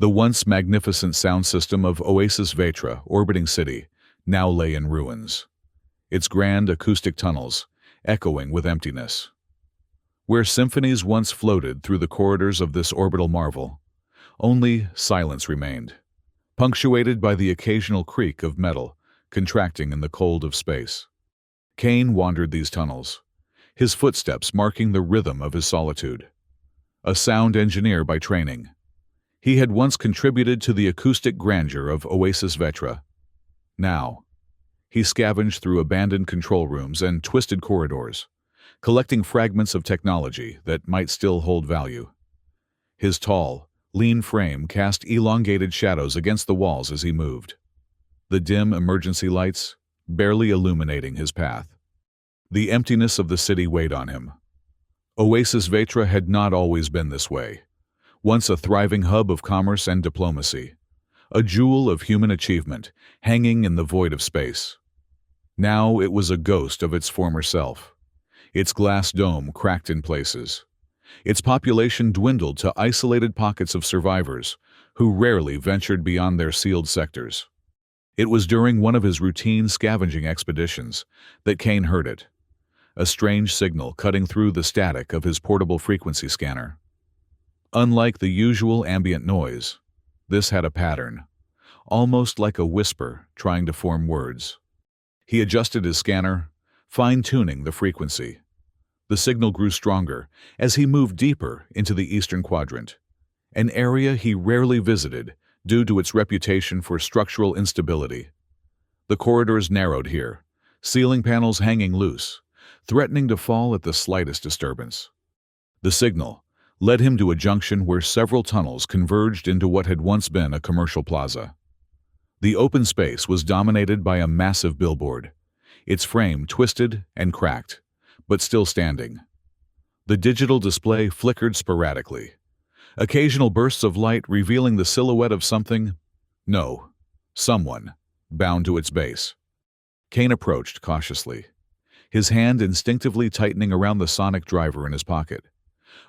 The once magnificent sound system of Oasis Vetra, orbiting city, now lay in ruins. Its grand acoustic tunnels, echoing with emptiness. Where symphonies once floated through the corridors of this orbital marvel, only silence remained, punctuated by the occasional creak of metal contracting in the cold of space. Kane wandered these tunnels, his footsteps marking the rhythm of his solitude. A sound engineer by training, he had once contributed to the acoustic grandeur of Oasis Vetra. Now, he scavenged through abandoned control rooms and twisted corridors, collecting fragments of technology that might still hold value. His tall, lean frame cast elongated shadows against the walls as he moved, the dim emergency lights barely illuminating his path. The emptiness of the city weighed on him. Oasis Vetra had not always been this way. Once a thriving hub of commerce and diplomacy, a jewel of human achievement hanging in the void of space. Now it was a ghost of its former self, its glass dome cracked in places. Its population dwindled to isolated pockets of survivors who rarely ventured beyond their sealed sectors. It was during one of his routine scavenging expeditions that Kane heard it, a strange signal cutting through the static of his portable frequency scanner. Unlike the usual ambient noise, this had a pattern, almost like a whisper trying to form words. He adjusted his scanner, fine-tuning the frequency. The signal grew stronger as he moved deeper into the eastern quadrant, an area he rarely visited due to its reputation for structural instability. The corridors narrowed here, ceiling panels hanging loose, threatening to fall at the slightest disturbance. The signal led him to a junction where several tunnels converged into what had once been a commercial plaza. The open space was dominated by a massive billboard, its frame twisted and cracked, but still standing. The digital display flickered sporadically, occasional bursts of light revealing the silhouette of someone, bound to its base. Kane approached cautiously, his hand instinctively tightening around the sonic driver in his pocket,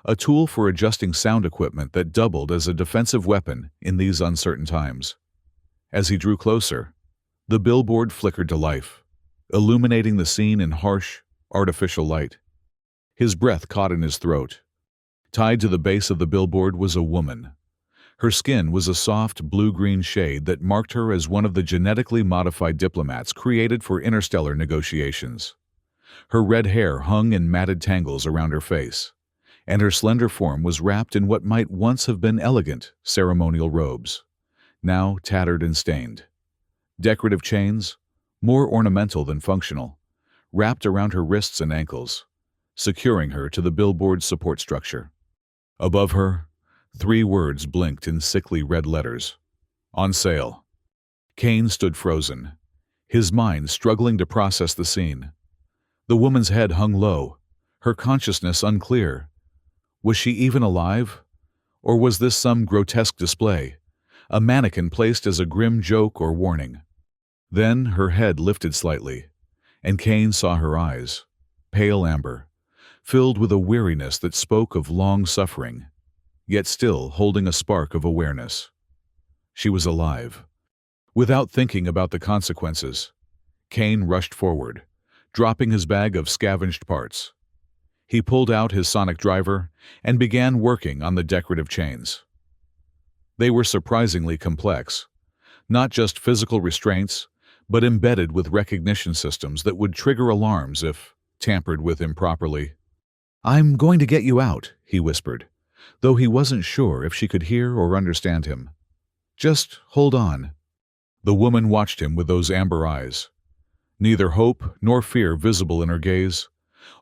a tool for adjusting sound equipment that doubled as a defensive weapon in these uncertain times. As he drew closer, the billboard flickered to life, illuminating the scene in harsh, artificial light. His breath caught in his throat. Tied to the base of the billboard was a woman. Her skin was a soft blue-green shade that marked her as one of the genetically modified diplomats created for interstellar negotiations. Her red hair hung in matted tangles around her face, and her slender form was wrapped in what might once have been elegant ceremonial robes, now tattered and stained. Decorative chains, more ornamental than functional, wrapped around her wrists and ankles, securing her to the billboard's support structure. Above her, 3 words blinked in sickly red letters. On sale. Kane stood frozen, his mind struggling to process the scene. The woman's head hung low, her consciousness unclear. Was she even alive? Or was this some grotesque display, a mannequin placed as a grim joke or warning? Then her head lifted slightly, and Kane saw her eyes, pale amber, filled with a weariness that spoke of long suffering, yet still holding a spark of awareness. She was alive. Without thinking about the consequences, Kane rushed forward, dropping his bag of scavenged parts. He pulled out his sonic driver and began working on the decorative chains. They were surprisingly complex, not just physical restraints, but embedded with recognition systems that would trigger alarms if tampered with improperly. "I'm going to get you out," he whispered, though he wasn't sure if she could hear or understand him. "Just hold on." The woman watched him with those amber eyes, neither hope nor fear visible in her gaze,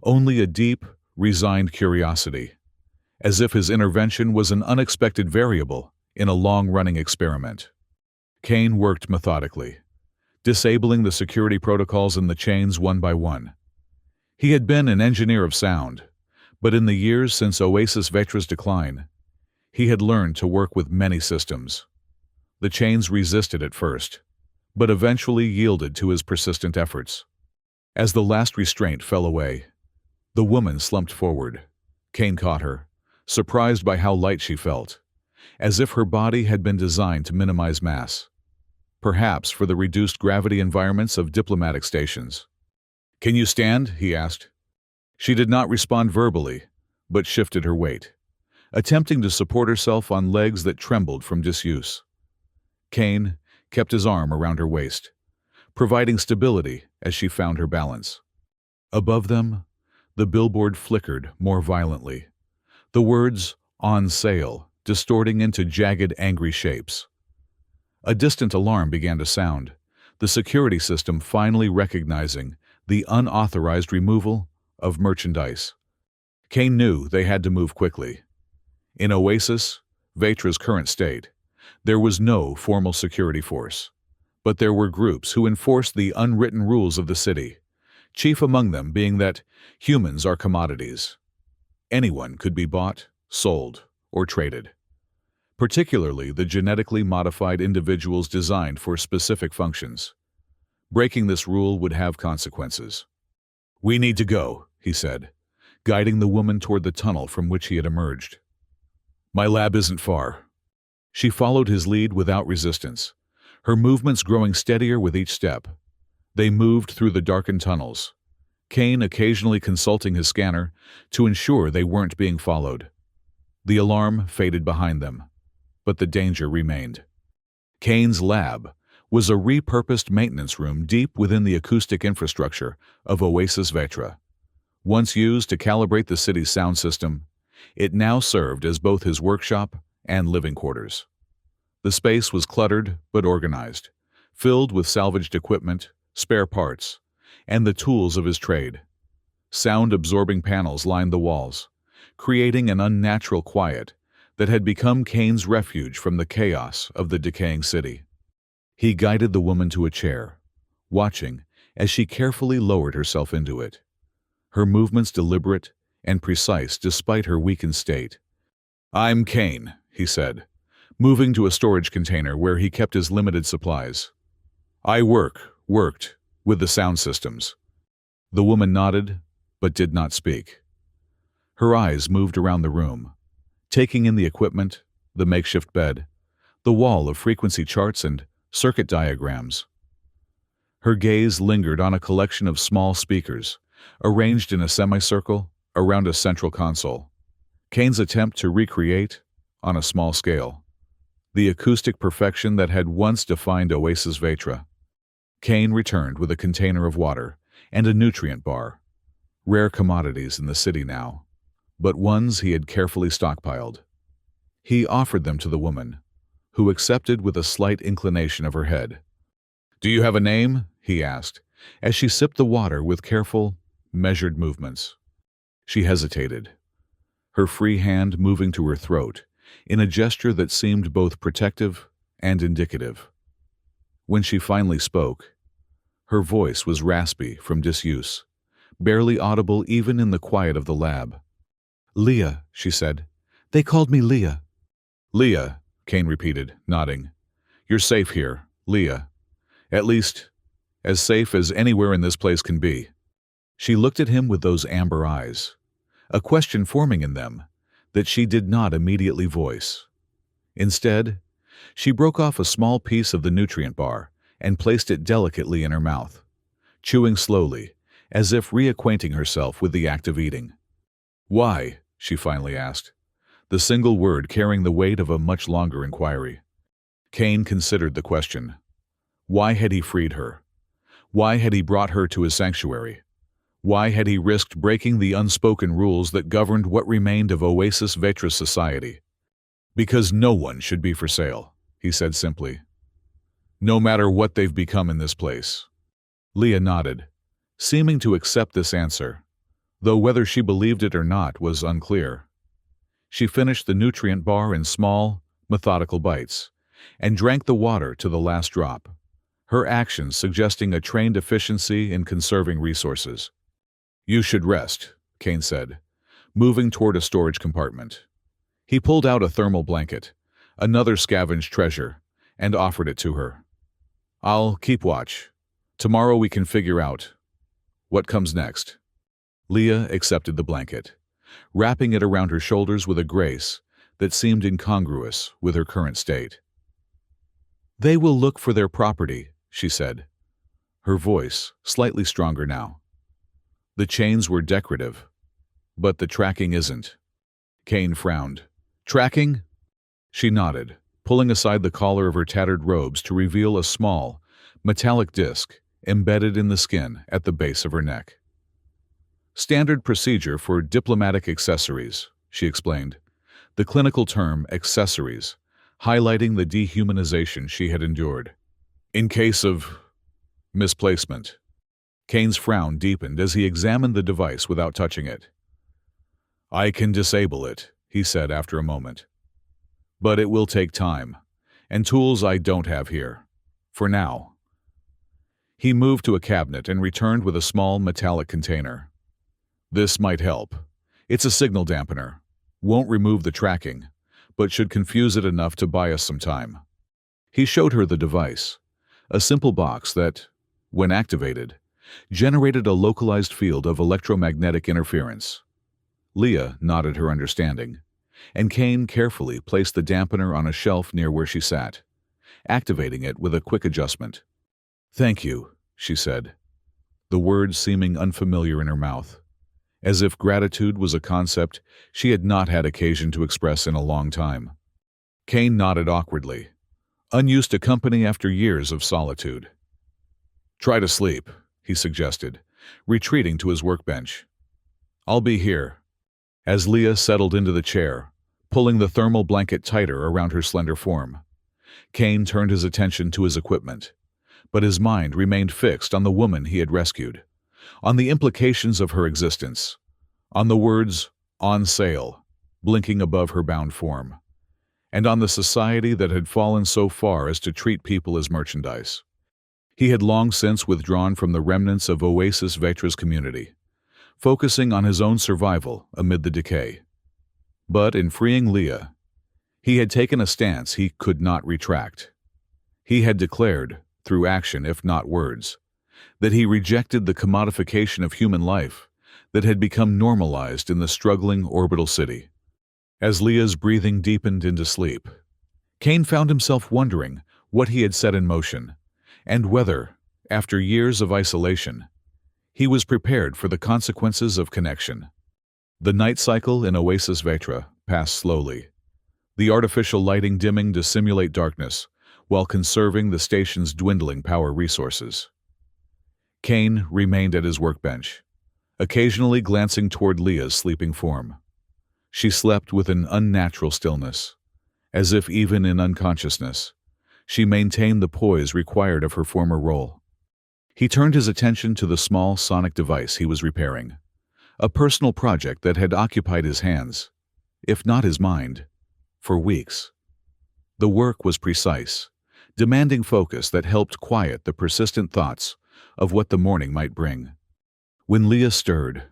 only a deep, resigned curiosity, as if his intervention was an unexpected variable in a long-running experiment. Kane worked methodically, disabling the security protocols in the chains one by one. He had been an engineer of sound, but in the years since Oasis Vetra's decline, he had learned to work with many systems. The chains resisted at first, but eventually yielded to his persistent efforts. As the last restraint fell away, the woman slumped forward. Kane caught her, surprised by how light she felt, as if her body had been designed to minimize mass, perhaps for the reduced gravity environments of diplomatic stations. "Can you stand?" he asked. She did not respond verbally, but shifted her weight, attempting to support herself on legs that trembled from disuse. Kane kept his arm around her waist, providing stability as she found her balance. Above them, the billboard flickered more violently, the words "on sale" distorting into jagged, angry shapes. A distant alarm began to sound, the security system finally recognizing the unauthorized removal of merchandise. Kane knew they had to move quickly. In Oasis, Vetra's current state, there was no formal security force, but there were groups who enforced the unwritten rules of the city, chief among them being that humans are commodities. Anyone could be bought, sold, or traded, particularly the genetically modified individuals designed for specific functions. Breaking this rule would have consequences. "We need to go," he said, guiding the woman toward the tunnel from which he had emerged. "My lab isn't far." She followed his lead without resistance, her movements growing steadier with each step. They moved through the darkened tunnels, Kane occasionally consulting his scanner to ensure they weren't being followed. The alarm faded behind them, but the danger remained. Kane's lab was a repurposed maintenance room deep within the acoustic infrastructure of Oasis Vetra. Once used to calibrate the city's sound system, it now served as both his workshop and living quarters. The space was cluttered but organized, filled with salvaged equipment, spare parts, and the tools of his trade. Sound-absorbing panels lined the walls, creating an unnatural quiet that had become Kane's refuge from the chaos of the decaying city. He guided the woman to a chair, watching as she carefully lowered herself into it, her movements deliberate and precise despite her weakened state. "I'm Kane," he said, moving to a storage container where he kept his limited supplies. "I worked with the sound systems." The woman nodded, but did not speak. Her eyes moved around the room, taking in the equipment, the makeshift bed, the wall of frequency charts and circuit diagrams. Her gaze lingered on a collection of small speakers, arranged in a semicircle around a central console. Kane's attempt to recreate, on a small scale, the acoustic perfection that had once defined Oasis Vetra. Kane returned with a container of water and a nutrient bar, rare commodities in the city now, but ones he had carefully stockpiled. He offered them to the woman, who accepted with a slight inclination of her head. "Do you have a name?" he asked, as she sipped the water with careful, measured movements. She hesitated, her free hand moving to her throat in a gesture that seemed both protective and indicative. When she finally spoke, her voice was raspy from disuse, barely audible even in the quiet of the lab. "Leah," she said. "They called me Leah." "Leah," Kane repeated, nodding. "You're safe here, Leah. At least, as safe as anywhere in this place can be." She looked at him with those amber eyes, a question forming in them that she did not immediately voice. Instead, she broke off a small piece of the nutrient bar and placed it delicately in her mouth, chewing slowly, as if reacquainting herself with the act of eating. "Why?" she finally asked, the single word carrying the weight of a much longer inquiry. Kane considered the question. Why had he freed her? Why had he brought her to his sanctuary? Why had he risked breaking the unspoken rules that governed what remained of Oasis Vetra's society? "Because no one should be for sale," he said simply. "No matter what they've become in this place." Leah nodded, seeming to accept this answer, though whether she believed it or not was unclear. She finished the nutrient bar in small, methodical bites, and drank the water to the last drop, her actions suggesting a trained efficiency in conserving resources. "You should rest," Kane said, moving toward a storage compartment. He pulled out a thermal blanket, another scavenged treasure, and offered it to her. "I'll keep watch. Tomorrow we can figure out what comes next." Leah accepted the blanket, wrapping it around her shoulders with a grace that seemed incongruous with her current state. "They will look for their property," she said, her voice slightly stronger now. "The chains were decorative, but the tracking isn't." Kane frowned. "Tracking?" She nodded, pulling aside the collar of her tattered robes to reveal a small, metallic disc embedded in the skin at the base of her neck. "Standard procedure for diplomatic accessories," she explained, the clinical term accessories, highlighting the dehumanization she had endured. "In case of misplacement." Kane's frown deepened as he examined the device without touching it. "I can disable it," he said after a moment. "But it will take time, and tools I don't have here. For now." He moved to a cabinet and returned with a small metallic container. "This might help. It's a signal dampener. Won't remove the tracking, but should confuse it enough to buy us some time." He showed her the device, a simple box that, when activated, generated a localized field of electromagnetic interference. Leah nodded her understanding, and Kane carefully placed the dampener on a shelf near where she sat, activating it with a quick adjustment. "Thank you," she said, the words seeming unfamiliar in her mouth, as if gratitude was a concept she had not had occasion to express in a long time. Kane nodded awkwardly, unused to company after years of solitude. "Try to sleep," he suggested, retreating to his workbench. "I'll be here." As Leah settled into the chair, pulling the thermal blanket tighter around her slender form, Kane turned his attention to his equipment, but his mind remained fixed on the woman he had rescued, on the implications of her existence, on the words "on sale" blinking above her bound form, and on the society that had fallen so far as to treat people as merchandise. He had long since withdrawn from the remnants of Oasis Vetra's community, focusing on his own survival amid the decay. But in freeing Leah, he had taken a stance he could not retract. He had declared, through action if not words, that he rejected the commodification of human life that had become normalized in the struggling orbital city. As Leah's breathing deepened into sleep, Kane found himself wondering what he had set in motion, and whether, after years of isolation, he was prepared for the consequences of connection. The night cycle in Oasis Vetra passed slowly, the artificial lighting dimming to simulate darkness while conserving the station's dwindling power resources. Kane remained at his workbench, occasionally glancing toward Leah's sleeping form. She slept with an unnatural stillness, as if even in unconsciousness, she maintained the poise required of her former role. He turned his attention to the small sonic device he was repairing, a personal project that had occupied his hands, if not his mind, for weeks. The work was precise, demanding focus that helped quiet the persistent thoughts of what the morning might bring. When Leah stirred,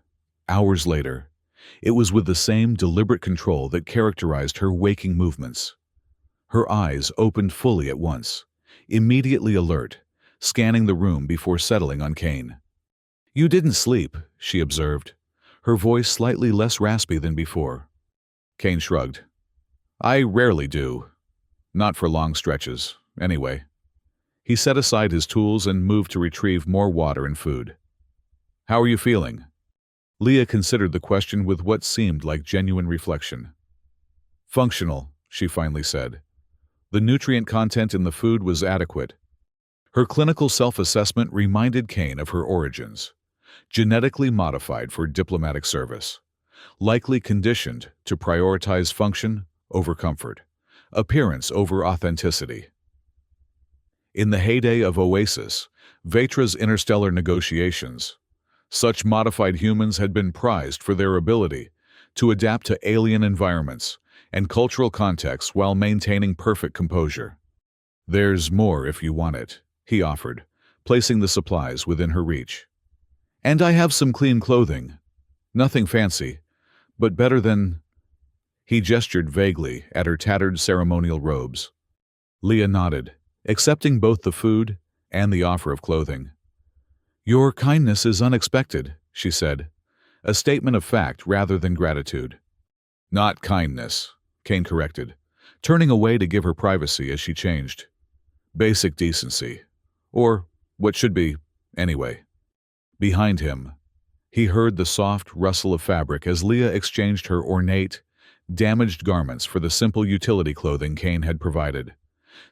hours later, it was with the same deliberate control that characterized her waking movements. Her eyes opened fully at once, immediately alert, scanning the room before settling on Kane. "You didn't sleep," she observed, her voice slightly less raspy than before. Kane shrugged. "I rarely do. Not for long stretches, anyway." He set aside his tools and moved to retrieve more water and food. "How are you feeling?" Leah considered the question with what seemed like genuine reflection. "Functional," she finally said. The nutrient content in the food was adequate. Her clinical self-assessment reminded Kane of her origins, genetically modified for diplomatic service, likely conditioned to prioritize function over comfort, appearance over authenticity. In the heyday of Oasis, Vetra's interstellar negotiations, such modified humans had been prized for their ability to adapt to alien environments and cultural contexts while maintaining perfect composure. "There's more if you want it," he offered, placing the supplies within her reach. "And I have some clean clothing. Nothing fancy, but better than—" He gestured vaguely at her tattered ceremonial robes. Leah nodded, accepting both the food and the offer of clothing. "Your kindness is unexpected," she said, a statement of fact rather than gratitude. "Not kindness," Kane corrected, turning away to give her privacy as she changed. Basic decency. Or what should be, anyway. Behind him, he heard the soft rustle of fabric as Leah exchanged her ornate, damaged garments for the simple utility clothing Kane had provided.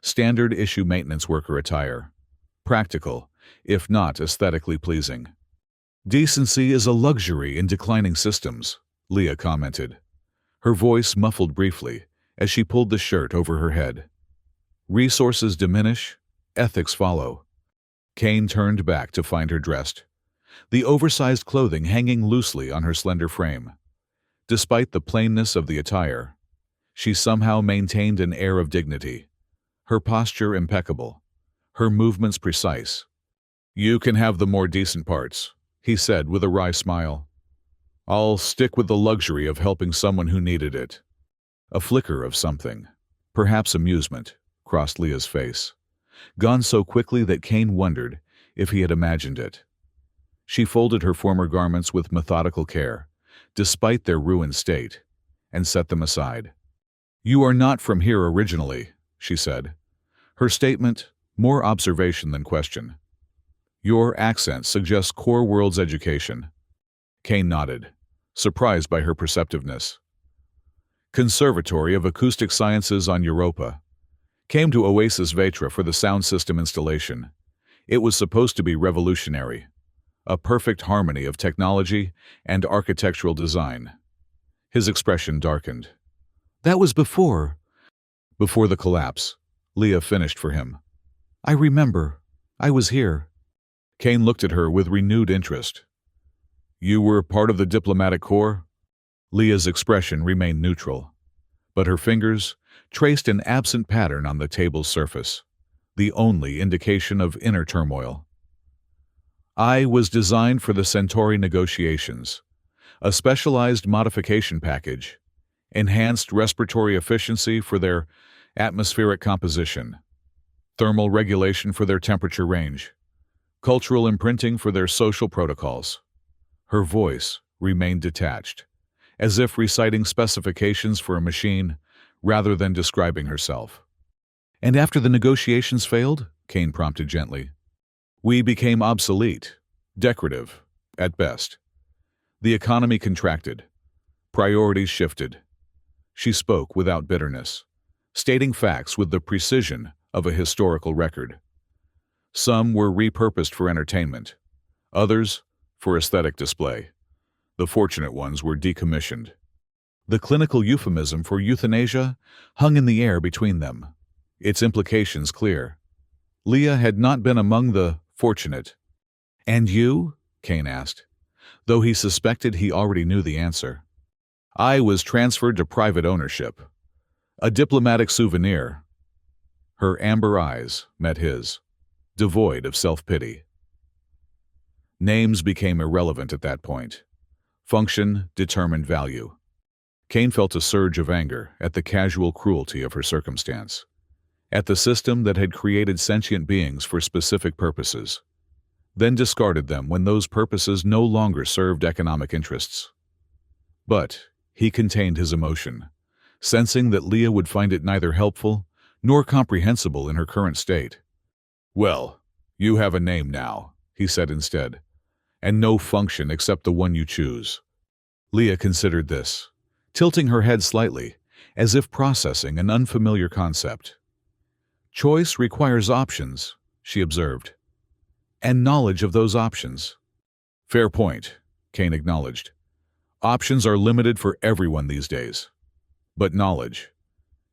Standard-issue maintenance worker attire. Practical, if not aesthetically pleasing. Decency is a luxury in declining systems, Leah commented. Her voice muffled briefly as she pulled the shirt over her head. Resources diminish, ethics follow. Kane turned back to find her dressed, the oversized clothing hanging loosely on her slender frame. Despite the plainness of the attire, she somehow maintained an air of dignity, her posture impeccable, her movements precise. "You can have the more decent parts," he said with a wry smile. "I'll stick with the luxury of helping someone who needed it." A flicker of something, perhaps amusement, crossed Leah's face, gone so quickly that Kane wondered if he had imagined it. She folded her former garments with methodical care, despite their ruined state, and set them aside. "You are not from here originally," she said. Her statement, more observation than question. "Your accent suggests Core World's education." Kane nodded, surprised by her perceptiveness. "Conservatory of Acoustic Sciences on Europa. Came to Oasis Vetra for the sound system installation. It was supposed to be revolutionary. A perfect harmony of technology and architectural design." His expression darkened. "That was before the collapse," Leah finished for him. "I remember. I was here." Kane looked at her with renewed interest. "You were part of the diplomatic corps?" Leah's expression remained neutral, but her fingers traced an absent pattern on the table's surface, the only indication of inner turmoil. "I was designed for the Centauri negotiations. A specialized modification package, enhanced respiratory efficiency for their atmospheric composition, thermal regulation for their temperature range, cultural imprinting for their social protocols." Her voice remained detached, as if reciting specifications for a machine rather than describing herself. "And after the negotiations failed?" Kane prompted gently. "We became obsolete, decorative, at best. The economy contracted. Priorities shifted." She spoke without bitterness, stating facts with the precision of a historical record. Some were repurposed for entertainment, others for aesthetic display. The fortunate ones were decommissioned. The clinical euphemism for euthanasia hung in the air between them, its implications clear. Leah had not been among the fortunate. "And you?" Kane asked, though he suspected he already knew the answer. "I was transferred to private ownership. A diplomatic souvenir." Her amber eyes met his, devoid of self-pity. Names became irrelevant at that point. Function determined value. Kane felt a surge of anger at the casual cruelty of her circumstance, at the system that had created sentient beings for specific purposes, then discarded them when those purposes no longer served economic interests. But he contained his emotion, sensing that Leah would find it neither helpful nor comprehensible in her current state. "Well, you have a name now," he said instead, "and no function except the one you choose." Leah considered this, tilting her head slightly, as if processing an unfamiliar concept. "Choice requires options," she observed, "and knowledge of those options." "Fair point," Kane acknowledged. "Options are limited for everyone these days. But knowledge,"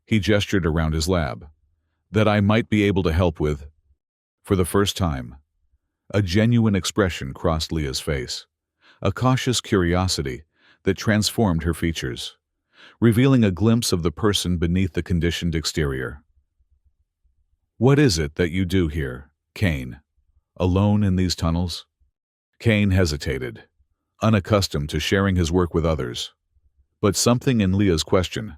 he gestured around his lab, "that I might be able to help with." For the first time, a genuine expression crossed Leah's face, a cautious curiosity that transformed her features, revealing a glimpse of the person beneath the conditioned exterior. "What is it that you do here, Kane? Alone in these tunnels?" Kane hesitated, unaccustomed to sharing his work with others. But something in Leah's question,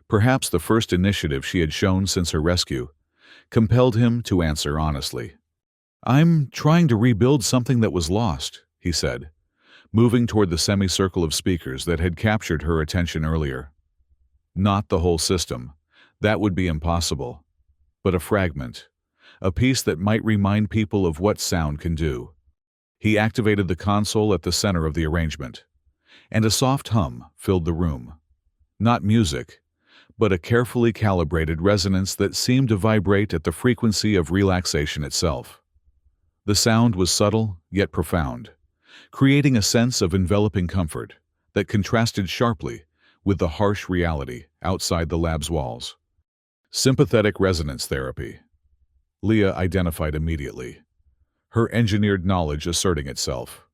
perhaps the first initiative she had shown since her rescue, compelled him to answer honestly. "I'm trying to rebuild something that was lost," he said, moving toward the semicircle of speakers that had captured her attention earlier. Not the whole system. That would be impossible. But a fragment. A piece that might remind people of what sound can do. He activated the console at the center of the arrangement, and a soft hum filled the room. Not music, but a carefully calibrated resonance that seemed to vibrate at the frequency of relaxation itself. The sound was subtle, yet profound, creating a sense of enveloping comfort that contrasted sharply with the harsh reality outside the lab's walls. Sympathetic resonance therapy. Leah identified immediately, her engineered knowledge asserting itself.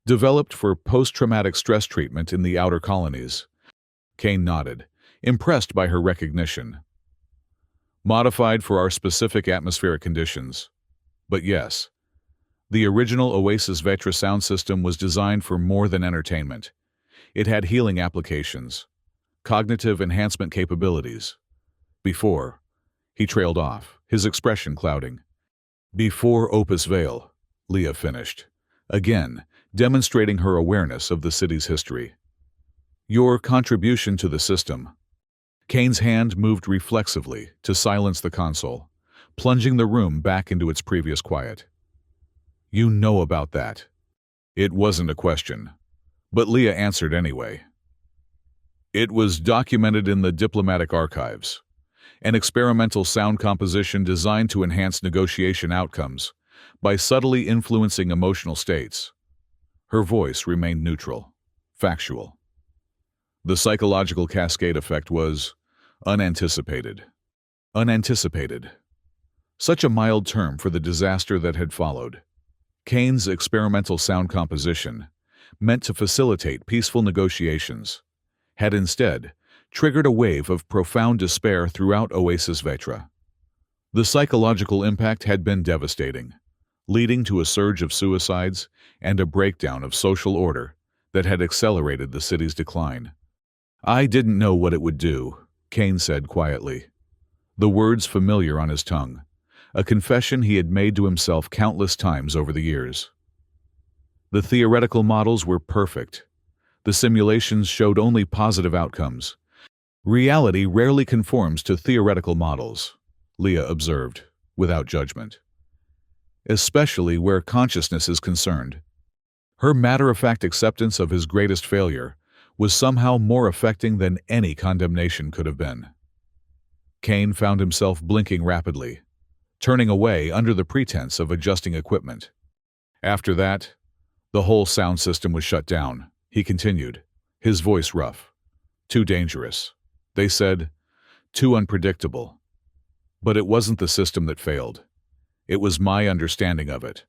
Developed for post-traumatic stress treatment in the outer colonies. Kane nodded, impressed by her recognition. Modified for our specific atmospheric conditions. But yes, the original Oasis Vectra sound system was designed for more than entertainment. It had healing applications, cognitive enhancement capabilities. Before, he trailed off, his expression clouding. Before Opus Veil, Leah finished, again demonstrating her awareness of the city's history. Your contribution to the system. Kane's hand moved reflexively to silence the console, plunging the room back into its previous quiet. You know about that. It wasn't a question, but Leah answered anyway. It was documented in the diplomatic archives, an experimental sound composition designed to enhance negotiation outcomes by subtly influencing emotional states. Her voice remained neutral, factual. The psychological cascade effect was unanticipated. Unanticipated. Such a mild term for the disaster that had followed. Kane's experimental sound composition, meant to facilitate peaceful negotiations, had instead triggered a wave of profound despair throughout Oasis Vectra. The psychological impact had been devastating, leading to a surge of suicides and a breakdown of social order that had accelerated the city's decline. I didn't know what it would do, Kane said quietly, the words familiar on his tongue, a confession he had made to himself countless times over the years. The theoretical models were perfect. The simulations showed only positive outcomes. Reality rarely conforms to theoretical models, Leah observed, without judgment. Especially where consciousness is concerned. Her matter-of-fact acceptance of his greatest failure was somehow more affecting than any condemnation could have been. Kane found himself blinking rapidly, turning away under the pretense of adjusting equipment. After that, the whole sound system was shut down, he continued, his voice rough. Too dangerous. They said, too unpredictable. But it wasn't the system that failed. It was my understanding of it,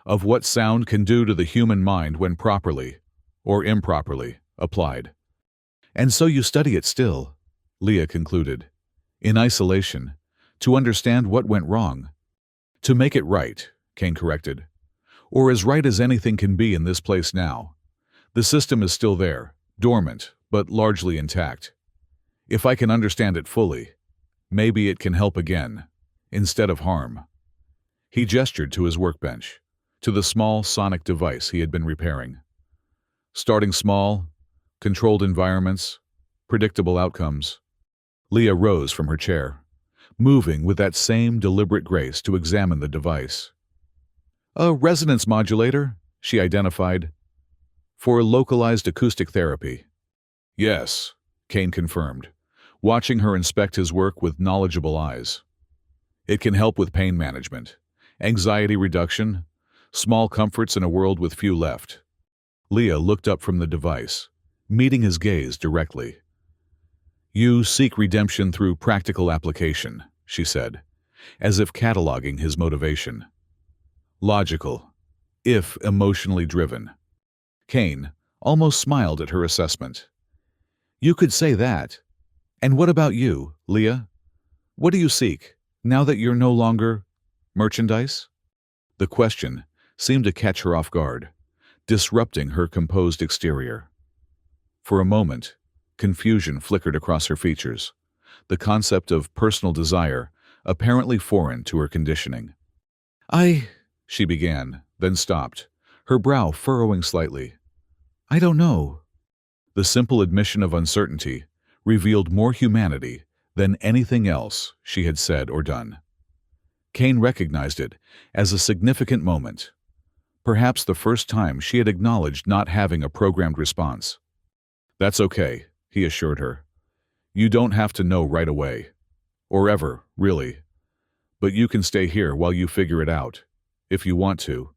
of what sound can do to the human mind when properly, or improperly, applied. And so you study it still, Leah concluded, in isolation, to understand what went wrong. To make it right, Kane corrected, or as right as anything can be in this place now. The system is still there, dormant, but largely intact. If I can understand it fully, maybe it can help again, instead of harm. He gestured to his workbench, to the small sonic device he had been repairing. Starting small, controlled environments, predictable outcomes. Leah rose from her chair, moving with that same deliberate grace to examine the device. A resonance modulator, she identified, for localized acoustic therapy. Yes, Kane confirmed, watching her inspect his work with knowledgeable eyes. It can help with pain management, anxiety reduction, small comforts in a world with few left. Leah looked up from the device, meeting his gaze directly. You seek redemption through practical application, she said, as if cataloging his motivation. Logical, if emotionally driven. Kane almost smiled at her assessment. You could say that. And what about you, Leah? What do you seek, now that you're no longer merchandise? The question seemed to catch her off guard, disrupting her composed exterior. For a moment, confusion flickered across her features, the concept of personal desire apparently foreign to her conditioning. She began, then stopped, her brow furrowing slightly. I don't know. The simple admission of uncertainty revealed more humanity than anything else she had said or done. Kane recognized it as a significant moment, perhaps the first time she had acknowledged not having a programmed response. "That's okay," he assured her. "You don't have to know right away. Or ever, really. But you can stay here while you figure it out, if you want to."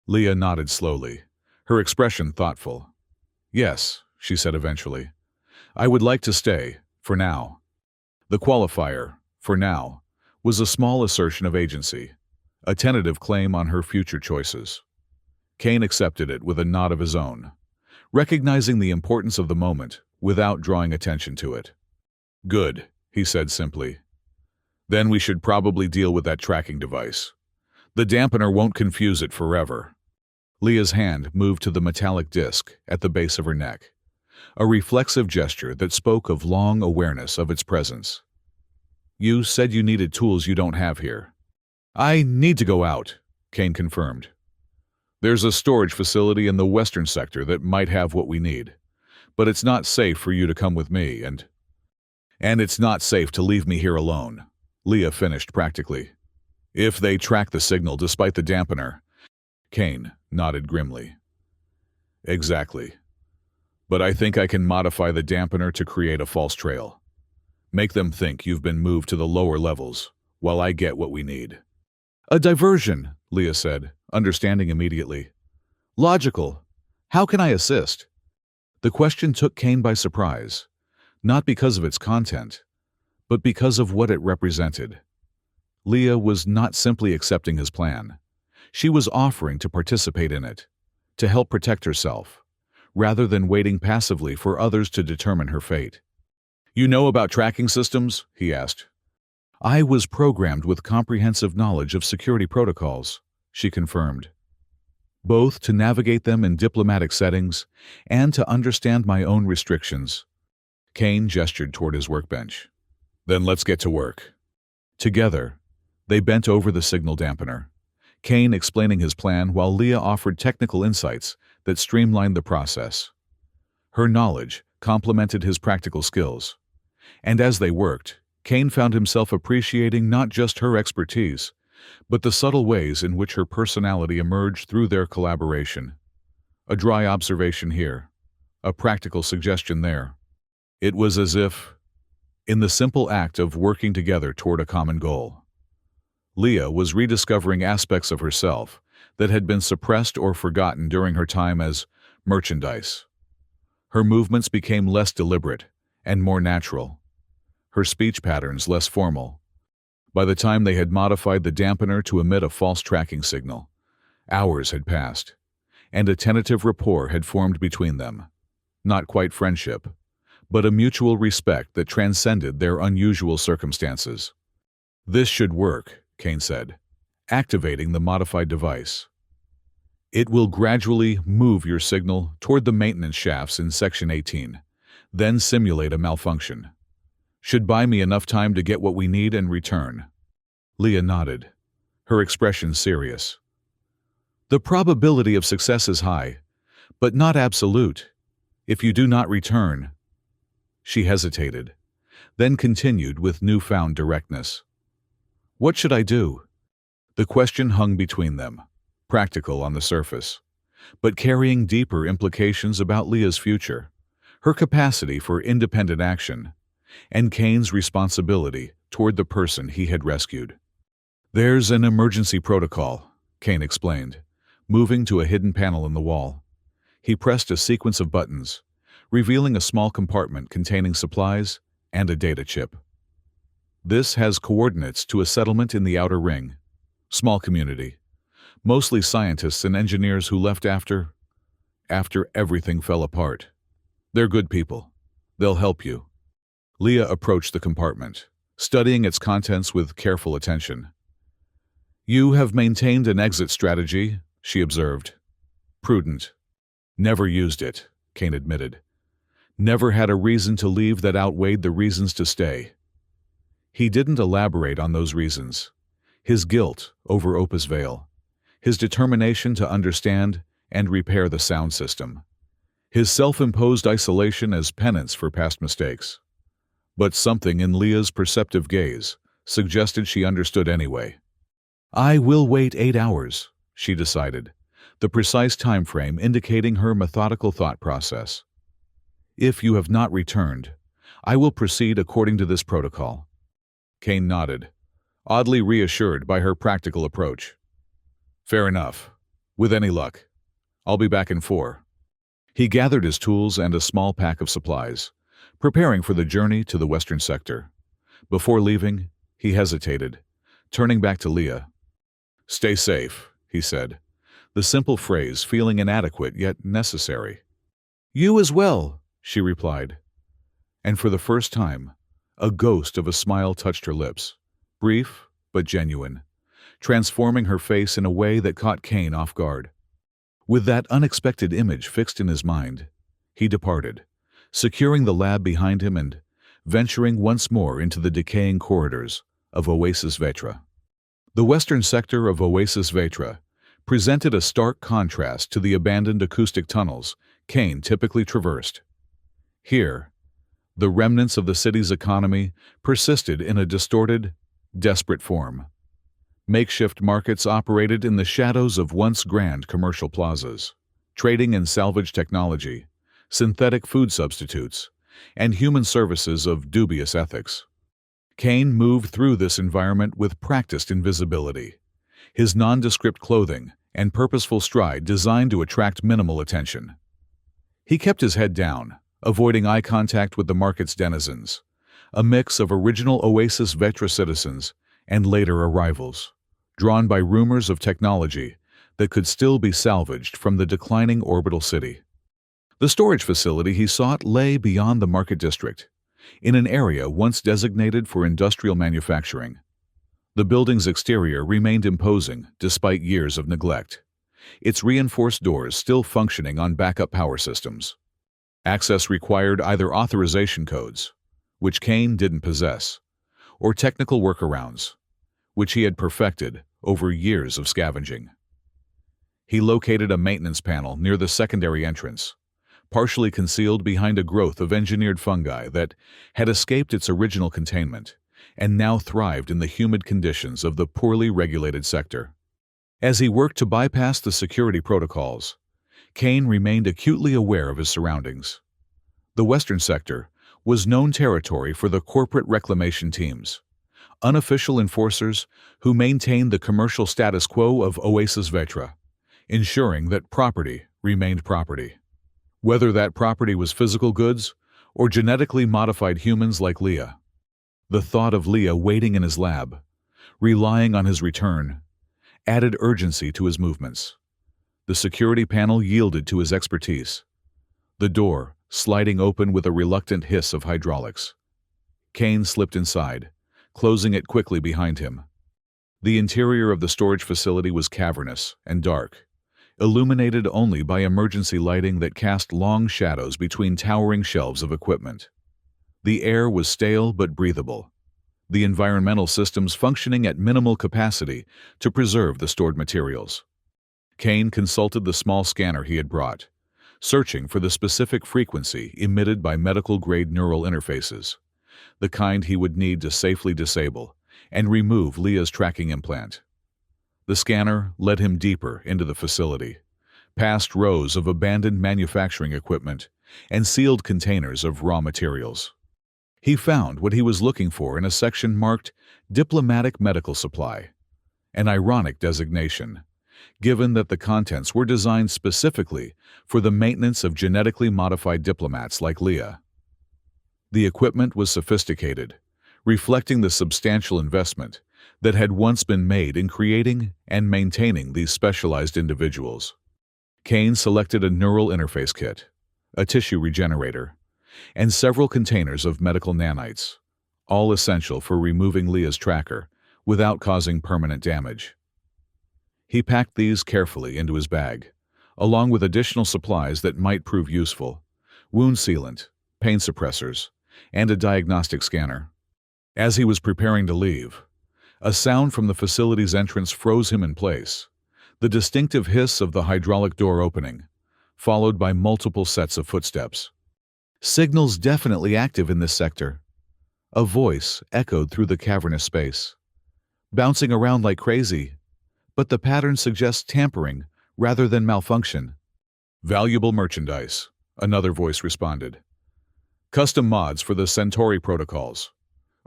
Leah nodded slowly, her expression thoughtful. "Yes," she said eventually. "I would like to stay, for now." The qualifier, "for now," was a small assertion of agency, a tentative claim on her future choices. Kane accepted it with a nod of his own, recognizing the importance of the moment without drawing attention to it. "Good," he said simply. "Then we should probably deal with that tracking device. The dampener won't confuse it forever." Leah's hand moved to the metallic disc at the base of her neck, a reflexive gesture that spoke of long awareness of its presence. "You said you needed tools you don't have here." "I need to go out," Kane confirmed. "There's a storage facility in the western sector that might have what we need, but it's not safe for you to come with me, and it's not safe to leave me here alone," Leah finished practically. "If they track the signal despite the dampener," Kane nodded grimly. "Exactly. But I think I can modify the dampener to create a false trail. Make them think you've been moved to the lower levels, while I get what we need." "A diversion," Leah said, understanding immediately. "Logical. How can I assist?" The question took Kane by surprise, not because of its content, but because of what it represented. Leah was not simply accepting his plan. She was offering to participate in it, to help protect herself, rather than waiting passively for others to determine her fate. "You know about tracking systems?" he asked. "I was programmed with comprehensive knowledge of security protocols," she confirmed. "Both to navigate them in diplomatic settings and to understand my own restrictions." Kane gestured toward his workbench. "Then let's get to work." Together, they bent over the signal dampener, Kane explaining his plan while Leah offered technical insights that streamlined the process. Her knowledge complemented his practical skills, and as they worked, Kane found himself appreciating not just her expertise, but the subtle ways in which her personality emerged through their collaboration. A dry observation here, a practical suggestion there. It was as if, in the simple act of working together toward a common goal, Leah was rediscovering aspects of herself that had been suppressed or forgotten during her time as merchandise. Her movements became less deliberate and more natural, her speech patterns less formal. By the time they had modified the dampener to emit a false tracking signal, hours had passed, and a tentative rapport had formed between them. Not quite friendship, but a mutual respect that transcended their unusual circumstances. "This should work," Kane said, activating the modified device. "It will gradually move your signal toward the maintenance shafts in Section 18, then simulate a malfunction. Should buy me enough time to get what we need and return." Leah nodded, her expression serious. "The probability of success is high, but not absolute. If you do not return—" She hesitated, then continued with newfound directness. "What should I do?" The question hung between them, practical on the surface, but carrying deeper implications about Leah's future, her capacity for independent action, and Kane's responsibility toward the person he had rescued. "There's an emergency protocol," Kane explained, moving to a hidden panel in the wall. He pressed a sequence of buttons, revealing a small compartment containing supplies and a data chip. "This has coordinates to a settlement in the Outer Ring. Small community. Mostly scientists and engineers who left after everything fell apart. They're good people. They'll help you." Leah approached the compartment, studying its contents with careful attention. "You have maintained an exit strategy," she observed. "Prudent. Never used it," Kane admitted. "Never had a reason to leave that outweighed the reasons to stay." He didn't elaborate on those reasons. His guilt over Opus Vale, his determination to understand and repair the sound system, his self-imposed isolation as penance for past mistakes. But something in Leah's perceptive gaze suggested she understood anyway. "I will wait 8 hours," she decided, the precise time frame indicating her methodical thought process. "If you have not returned, I will proceed according to this protocol." Kane nodded, oddly reassured by her practical approach. "Fair enough. With any luck. I'll be back in 4. He gathered his tools and a small pack of supplies, preparing for the journey to the western sector. Before leaving, he hesitated, turning back to Leah. "Stay safe," he said, the simple phrase feeling inadequate yet necessary. "You as well," she replied. And for the first time, a ghost of a smile touched her lips, brief but genuine, transforming her face in a way that caught Kane off guard. With that unexpected image fixed in his mind, he departed, securing the lab behind him and venturing once more into the decaying corridors of Oasis Vetra. The western sector of Oasis Vetra presented a stark contrast to the abandoned acoustic tunnels Kane typically traversed. Here, the remnants of the city's economy persisted in a distorted, desperate form. Makeshift markets operated in the shadows of once grand commercial plazas, trading in salvage technology, synthetic food substitutes, and human services of dubious ethics. Kane moved through this environment with practiced invisibility, his nondescript clothing and purposeful stride designed to attract minimal attention. He kept his head down, avoiding eye contact with the market's denizens, a mix of original Oasis Vetra citizens and later arrivals, drawn by rumors of technology that could still be salvaged from the declining orbital city. The storage facility he sought lay beyond the market district, in an area once designated for industrial manufacturing. The building's exterior remained imposing despite years of neglect, its reinforced doors still functioning on backup power systems. Access required either authorization codes, which Kane didn't possess, or technical workarounds, which he had perfected over years of scavenging. He located a maintenance panel near the secondary entrance, partially concealed behind a growth of engineered fungi that had escaped its original containment and now thrived in the humid conditions of the poorly regulated sector. As he worked to bypass the security protocols, Kane remained acutely aware of his surroundings. The western sector was known territory for the corporate reclamation teams, unofficial enforcers who maintained the commercial status quo of Oasis Vetra, ensuring that property remained property. Whether that property was physical goods or genetically modified humans like Leah. The thought of Leah waiting in his lab, relying on his return, added urgency to his movements. The security panel yielded to his expertise, the door sliding open with a reluctant hiss of hydraulics. Kane slipped inside, closing it quickly behind him. The interior of the storage facility was cavernous and dark, illuminated only by emergency lighting that cast long shadows between towering shelves of equipment. The air was stale but breathable, the environmental systems functioning at minimal capacity to preserve the stored materials. Kane consulted the small scanner he had brought, searching for the specific frequency emitted by medical-grade neural interfaces, the kind he would need to safely disable and remove Leah's tracking implant. The scanner led him deeper into the facility, past rows of abandoned manufacturing equipment and sealed containers of raw materials. He found what he was looking for in a section marked Diplomatic Medical Supply, an ironic designation, given that the contents were designed specifically for the maintenance of genetically modified diplomats like Leah. The equipment was sophisticated, reflecting the substantial investment that had once been made in creating and maintaining these specialized individuals. Kane selected a neural interface kit, a tissue regenerator, and several containers of medical nanites, all essential for removing Leah's tracker without causing permanent damage. He packed these carefully into his bag, along with additional supplies that might prove useful: wound sealant, pain suppressors, and a diagnostic scanner. As he was preparing to leave, a sound from the facility's entrance froze him in place, the distinctive hiss of the hydraulic door opening, followed by multiple sets of footsteps. Signals definitely active in this sector. A voice echoed through the cavernous space. "Bouncing around like crazy, but the pattern suggests tampering rather than malfunction." "Valuable merchandise," another voice responded. "Custom mods for the Centauri protocols.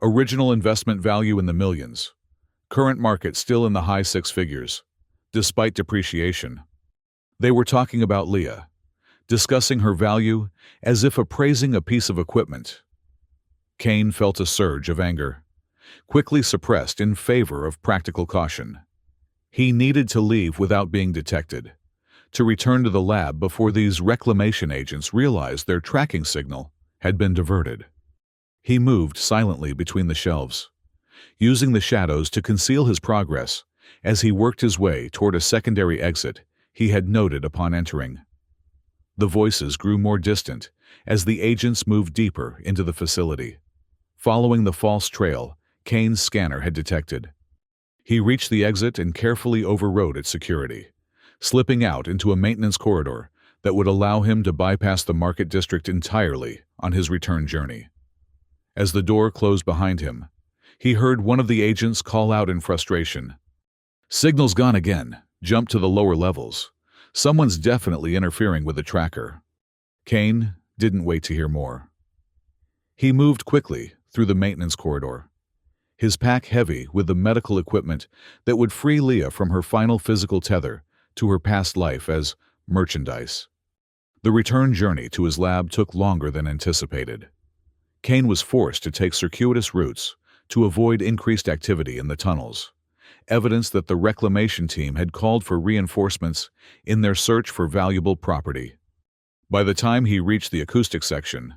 Original investment value in the millions. Current market still in the high six figures, despite depreciation." They were talking about Leah, discussing her value as if appraising a piece of equipment. Kane felt a surge of anger, quickly suppressed in favor of practical caution. He needed to leave without being detected, to return to the lab before these reclamation agents realized their tracking signal had been diverted. He moved silently between the shelves, using the shadows to conceal his progress as he worked his way toward a secondary exit he had noted upon entering. The voices grew more distant as the agents moved deeper into the facility, following the false trail Kane's scanner had detected. He reached the exit and carefully overrode its security, slipping out into a maintenance corridor that would allow him to bypass the market district entirely on his return journey. As the door closed behind him, he heard one of the agents call out in frustration. "Signal's gone again. Jump to the lower levels. Someone's definitely interfering with the tracker." Kane didn't wait to hear more. He moved quickly through the maintenance corridor, his pack heavy with the medical equipment that would free Leah from her final physical tether to her past life as merchandise. The return journey to his lab took longer than anticipated. Kane was forced to take circuitous routes to avoid increased activity in the tunnels, evidence that the reclamation team had called for reinforcements in their search for valuable property. By the time he reached the acoustic section,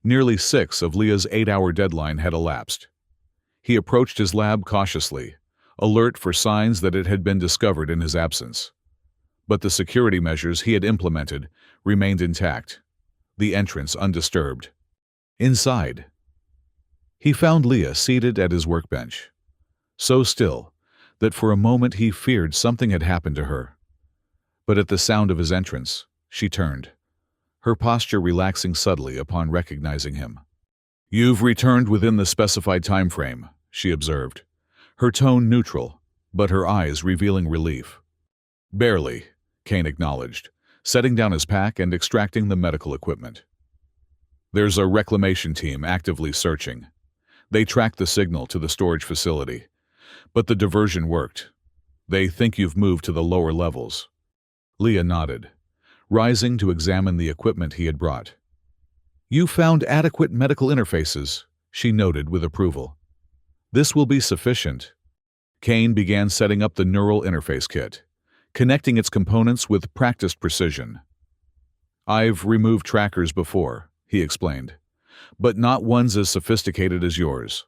nearly 6 of Leah's 8-hour deadline had elapsed. He approached his lab cautiously, alert for signs that it had been discovered in his absence. But the security measures he had implemented remained intact, the entrance undisturbed. Inside, he found Leah seated at his workbench, so still that for a moment he feared something had happened to her. But at the sound of his entrance, she turned, her posture relaxing subtly upon recognizing him. "You've returned within the specified time frame," she observed, her tone neutral, but her eyes revealing relief. "Barely," Kane acknowledged, setting down his pack and extracting the medical equipment. "There's a reclamation team actively searching. They tracked the signal to the storage facility, but the diversion worked. They think you've moved to the lower levels." Leah nodded, rising to examine the equipment he had brought. "You found adequate medical interfaces," she noted with approval. "This will be sufficient." Kane began setting up the neural interface kit, connecting its components with practiced precision. "I've removed trackers before," he explained, "but not ones as sophisticated as yours.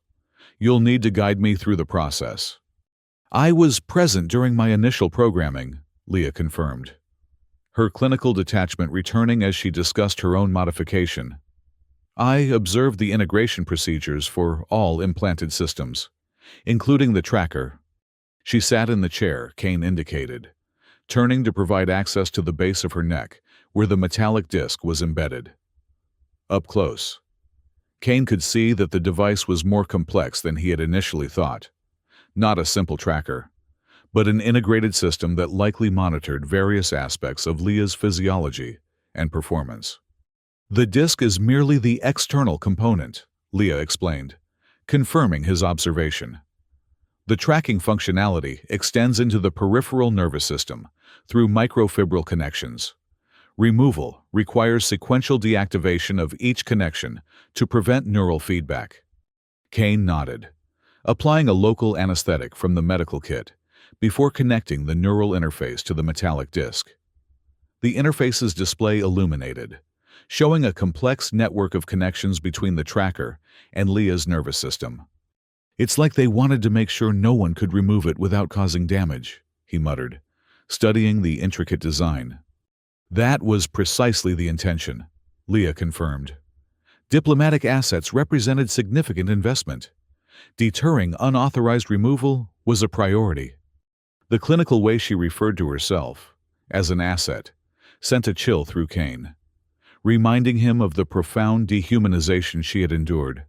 You'll need to guide me through the process." "I was present during my initial programming," Leah confirmed, her clinical detachment returning as she discussed her own modification. "I observed the integration procedures for all implanted systems, including the tracker." She sat in the chair Kane indicated, turning to provide access to the base of her neck, where the metallic disc was embedded. Up close, Kane could see that the device was more complex than he had initially thought. Not a simple tracker, but an integrated system that likely monitored various aspects of Leah's physiology and performance. "The disc is merely the external component," Leah explained, confirming his observation. "The tracking functionality extends into the peripheral nervous system through microfibril connections. Removal requires sequential deactivation of each connection to prevent neural feedback." Kane nodded, applying a local anesthetic from the medical kit before connecting the neural interface to the metallic disc. The interface's display illuminated, showing a complex network of connections between the tracker and Leah's nervous system. "It's like they wanted to make sure no one could remove it without causing damage," he muttered, studying the intricate design. "That was precisely the intention," Leah confirmed. "Diplomatic assets represented significant investment. Deterring unauthorized removal was a priority." The clinical way she referred to herself, as an asset, sent a chill through Kane, reminding him of the profound dehumanization she had endured.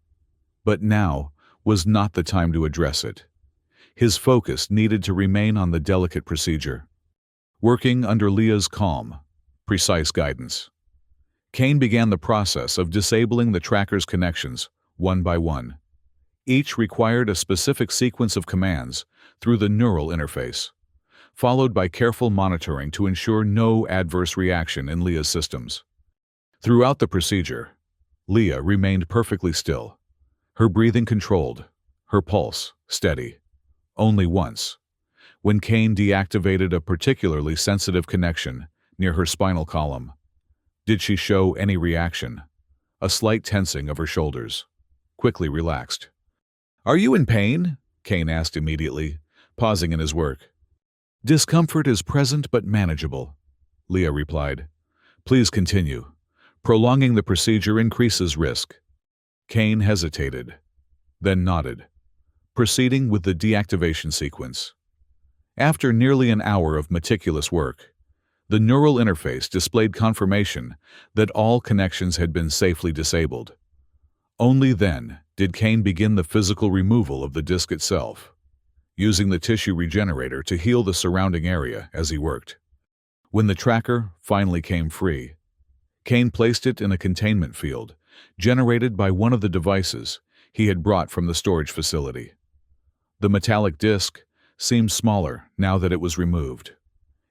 But now was not the time to address it. His focus needed to remain on the delicate procedure. Working under Leah's calm, precise guidance, Kane began the process of disabling the tracker's connections, one by one. Each required a specific sequence of commands through the neural interface, followed by careful monitoring to ensure no adverse reaction in Leah's systems. Throughout the procedure, Leah remained perfectly still, her breathing controlled, her pulse steady. Only once, when Kane deactivated a particularly sensitive connection near her spinal column, did she show any reaction. A slight tensing of her shoulders, quickly relaxed. "Are you in pain?" Kane asked immediately, pausing in his work. "Discomfort is present but manageable," Leah replied. "Please continue. Prolonging the procedure increases risk." Kane hesitated, then nodded, proceeding with the deactivation sequence. After nearly an hour of meticulous work, the neural interface displayed confirmation that all connections had been safely disabled. Only then did Kane begin the physical removal of the disc itself, using the tissue regenerator to heal the surrounding area as he worked. When the tracker finally came free, Kane placed it in a containment field generated by one of the devices he had brought from the storage facility. The metallic disc seemed smaller now that it was removed.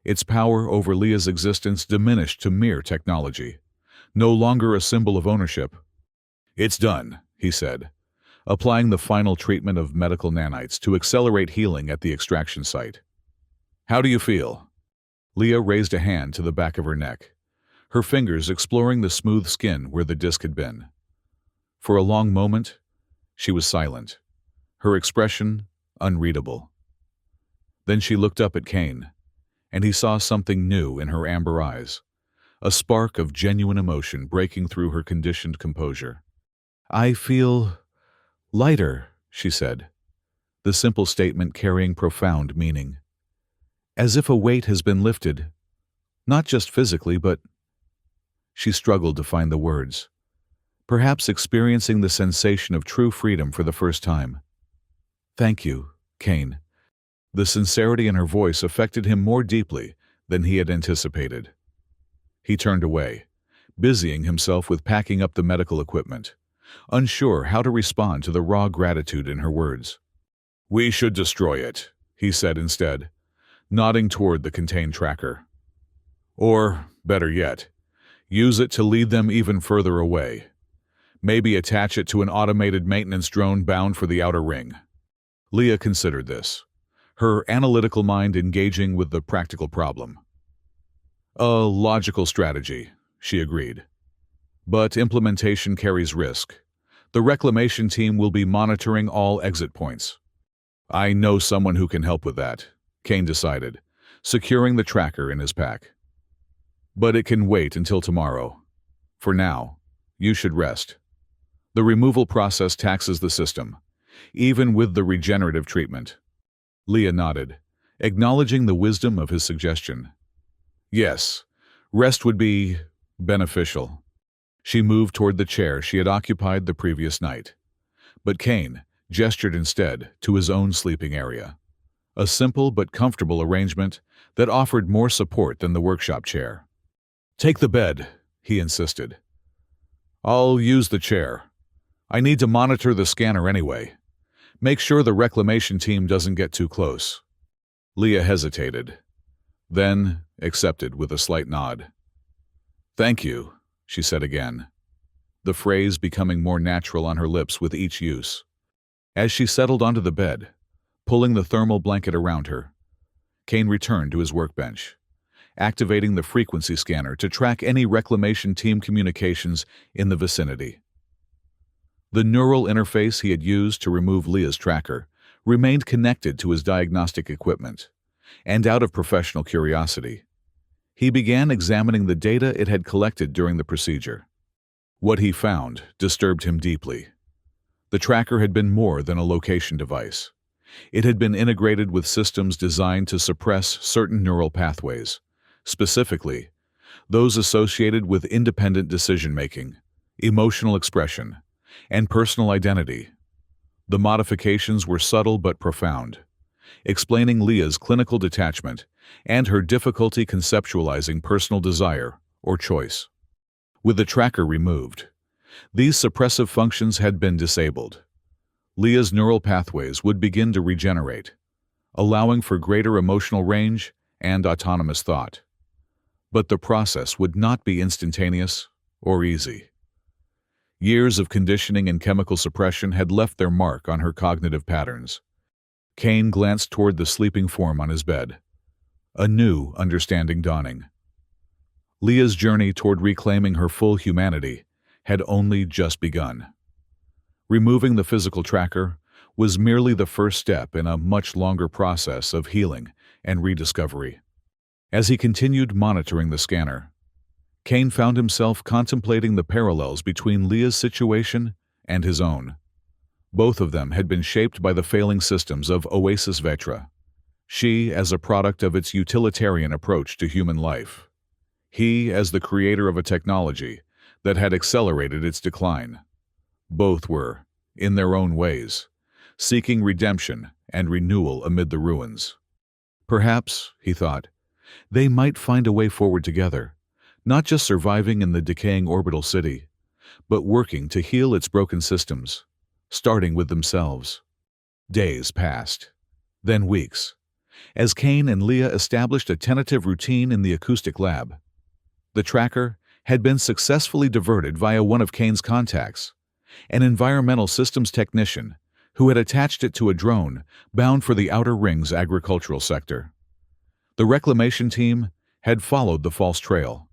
Its power over Leah's existence diminished to mere technology, no longer a symbol of ownership. "It's done," he said, applying the final treatment of medical nanites to accelerate healing at the extraction site. "How do you feel?" Leah raised a hand to the back of her neck, her fingers exploring the smooth skin where the disc had been. For a long moment, she was silent, her expression unreadable. Then she looked up at Kane, and he saw something new in her amber eyes, a spark of genuine emotion breaking through her conditioned composure. "I feel lighter," she said, the simple statement carrying profound meaning. "As if a weight has been lifted, not just physically, but—" She struggled to find the words, perhaps experiencing the sensation of true freedom for the first time. "Thank you, Kane." The sincerity in her voice affected him more deeply than he had anticipated. He turned away, busying himself with packing up the medical equipment, unsure how to respond to the raw gratitude in her words. "We should destroy it," he said instead, nodding toward the contained tracker. "Or, better yet, use it to lead them even further away. Maybe attach it to an automated maintenance drone bound for the outer ring." Leah considered this, her analytical mind engaging with the practical problem. "A logical strategy," she agreed. "But implementation carries risk. The reclamation team will be monitoring all exit points." "I know someone who can help with that," Kane decided, securing the tracker in his pack. "But it can wait until tomorrow. For now, you should rest. The removal process taxes the system, even with the regenerative treatment." Leah nodded, acknowledging the wisdom of his suggestion. Yes, rest would be beneficial. She moved toward the chair she had occupied the previous night. But Kane gestured instead to his own sleeping area, a simple but comfortable arrangement that offered more support than the workshop chair. "Take the bed," he insisted. "I'll use the chair. I need to monitor the scanner anyway. Make sure the reclamation team doesn't get too close." Leah hesitated, then accepted with a slight nod. "Thank you," she said again, the phrase becoming more natural on her lips with each use. As she settled onto the bed, pulling the thermal blanket around her, Kane returned to his workbench, activating the frequency scanner to track any reclamation team communications in the vicinity. The neural interface he had used to remove Leah's tracker remained connected to his diagnostic equipment, and out of professional curiosity, he began examining the data it had collected during the procedure. What he found disturbed him deeply. The tracker had been more than a location device. It had been integrated with systems designed to suppress certain neural pathways, specifically those associated with independent decision-making, emotional expression, and personal identity The modifications were subtle but profound, explaining Leah's clinical detachment and her difficulty conceptualizing personal desire or choice. With the tracker removed, these suppressive functions had been disabled. Leah's neural pathways would begin to regenerate, allowing for greater emotional range and autonomous thought. But the process would not be instantaneous or easy. Years of conditioning and chemical suppression had left their mark on her cognitive patterns. Kane glanced toward the sleeping form on his bed, a new understanding dawning. Leah's journey toward reclaiming her full humanity had only just begun. Removing the physical tracker was merely the first step in a much longer process of healing and rediscovery. As he continued monitoring the scanner, Kane found himself contemplating the parallels between Leah's situation and his own. Both of them had been shaped by the failing systems of Oasis Vetra, she as a product of its utilitarian approach to human life, he as the creator of a technology that had accelerated its decline. Both were, in their own ways, seeking redemption and renewal amid the ruins. Perhaps, he thought, they might find a way forward together, not just surviving in the decaying orbital city, but working to heal its broken systems, starting with themselves. Days passed, then weeks, as Kane and Leah established a tentative routine in the acoustic lab. The tracker had been successfully diverted via one of Kane's contacts, an environmental systems technician who had attached it to a drone bound for the Outer Ring's agricultural sector. The reclamation team had followed the false trail,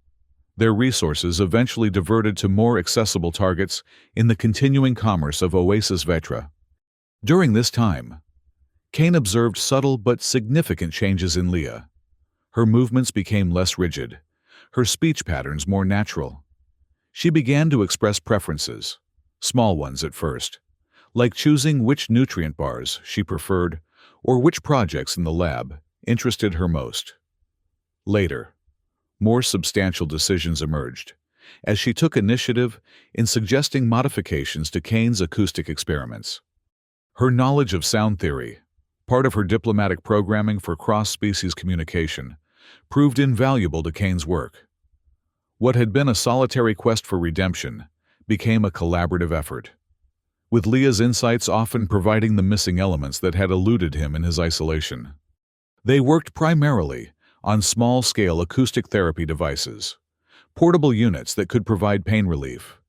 their resources eventually diverted to more accessible targets in the continuing commerce of Oasis Vetra. During this time, Kane observed subtle but significant changes in Leah. Her movements became less rigid, her speech patterns more natural. She began to express preferences, small ones at first, like choosing which nutrient bars she preferred or which projects in the lab interested her most. Later, more substantial decisions emerged, as she took initiative in suggesting modifications to Kane's acoustic experiments. Her knowledge of sound theory, part of her diplomatic programming for cross-species communication, proved invaluable to Kane's work. What had been a solitary quest for redemption became a collaborative effort, with Leah's insights often providing the missing elements that had eluded him in his isolation. They worked primarily on small-scale acoustic therapy devices, portable units that could provide pain relief,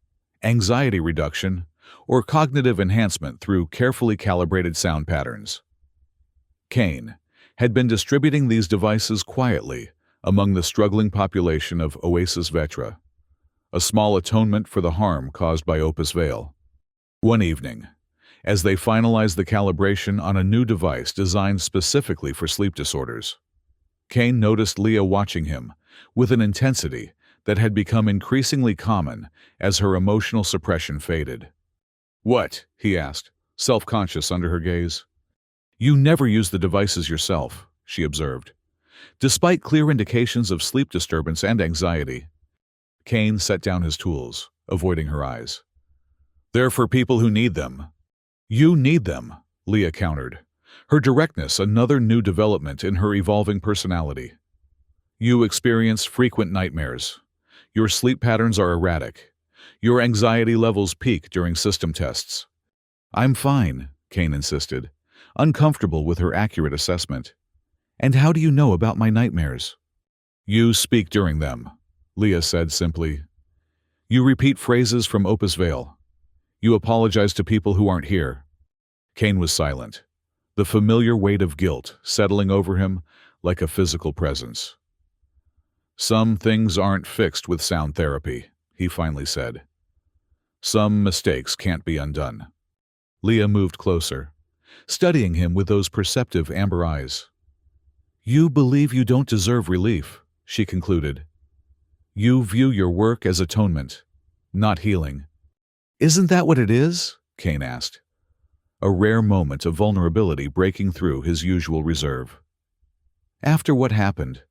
anxiety reduction, or cognitive enhancement through carefully calibrated sound patterns. Kane had been distributing these devices quietly among the struggling population of Oasis Vetra, a small atonement for the harm caused by Opus Veil. One evening, as they finalized the calibration on a new device designed specifically for sleep disorders, Kane noticed Leah watching him with an intensity that had become increasingly common as her emotional suppression faded. "What?" he asked, self-conscious under her gaze. "You never use the devices yourself," she observed. Despite clear indications of sleep disturbance and anxiety, Kane set down his tools, avoiding her eyes. "They're for people who need them." "You need them," Leah countered, her directness another new development in her evolving personality. "You experience frequent nightmares. Your sleep patterns are erratic. Your anxiety levels peak during system tests." "I'm fine," Kane insisted, uncomfortable with her accurate assessment. "And how do you know about my nightmares?" "You speak during them," Leah said simply. "You repeat phrases from Opus Veil. You apologize to people who aren't here." Kane was silent, the familiar weight of guilt settling over him like a physical presence. "Some things aren't fixed with sound therapy," he finally said. "Some mistakes can't be undone." Leah moved closer, studying him with those perceptive amber eyes. "You believe you don't deserve relief," she concluded. "You view your work as atonement, not healing." "Isn't that what it is?" Kane asked, a rare moment of vulnerability breaking through his usual reserve. "After what happened,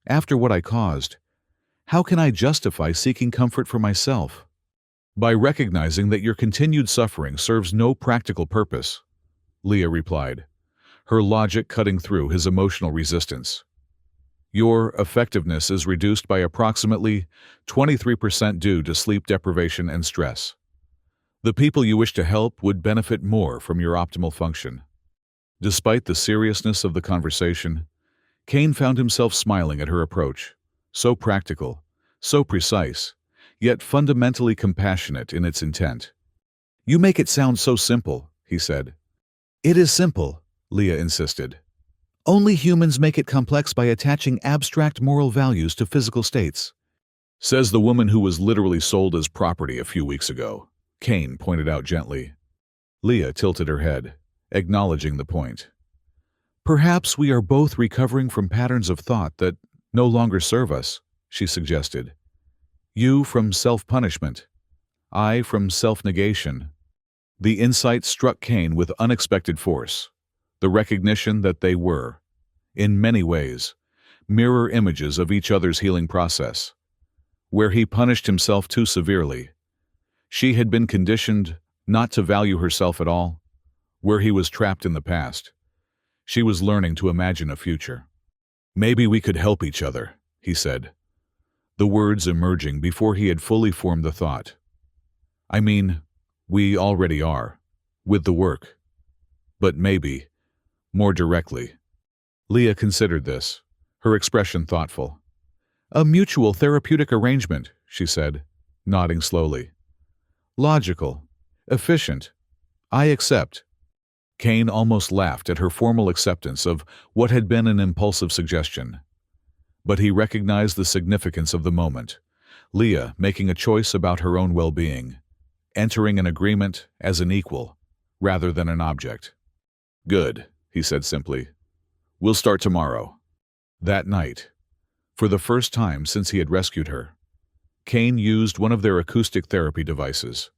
after what I caused, how can I justify seeking comfort for myself?" By recognizing that your continued suffering serves no practical purpose, Leah replied, her logic cutting through his emotional resistance. Your effectiveness is reduced by approximately 23% due to sleep deprivation and stress. The people you wish to help would benefit more from your optimal function. Despite the seriousness of the conversation, Kane found himself smiling at her approach, so practical, so precise, yet fundamentally compassionate in its intent. "You make it sound so simple," he said. "It is simple," Leah insisted. "Only humans make it complex by attaching abstract moral values to physical states." "Says the woman who was literally sold as property a few weeks ago," Kane pointed out gently. Leah tilted her head, acknowledging the point. "Perhaps we are both recovering from patterns of thought that no longer serve us," she suggested. "You from self-punishment, I from self-negation." The insight struck Kane with unexpected force, the recognition that they were, in many ways, mirror images of each other's healing process. Where he punished himself too severely, she had been conditioned not to value herself at all. Where he was trapped in the past, she was learning to imagine a future. "Maybe we could help each other," he said, the words emerging before he had fully formed the thought. "I mean, we already are, with the work. But maybe, more directly." Leah considered this, her expression thoughtful. "A mutual therapeutic arrangement," she said, nodding slowly. "Logical, efficient. I accept." Kane almost laughed at her formal acceptance of what had been an impulsive suggestion. But he recognized the significance of the moment, Leah making a choice about her own well-being, entering an agreement as an equal, rather than an object. "Good," he said simply. "We'll start tomorrow." That night, for the first time since he had rescued her, Kane used one of their acoustic therapy devices,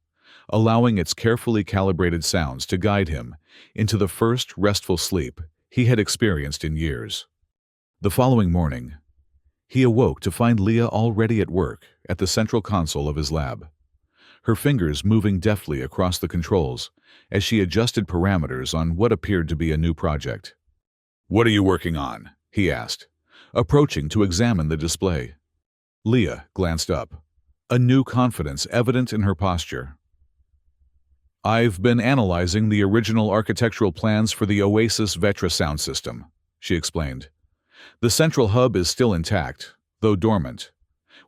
allowing its carefully calibrated sounds to guide him into the first restful sleep he had experienced in years. The following morning, he awoke to find Leah already at work at the central console of his lab, her fingers moving deftly across the controls as she adjusted parameters on what appeared to be a new project. "What are you working on?" he asked, approaching to examine the display. Leah glanced up, a new confidence evident in her posture. "I've been analyzing the original architectural plans for the Oasis Vetra sound system," she explained. "The central hub is still intact, though dormant,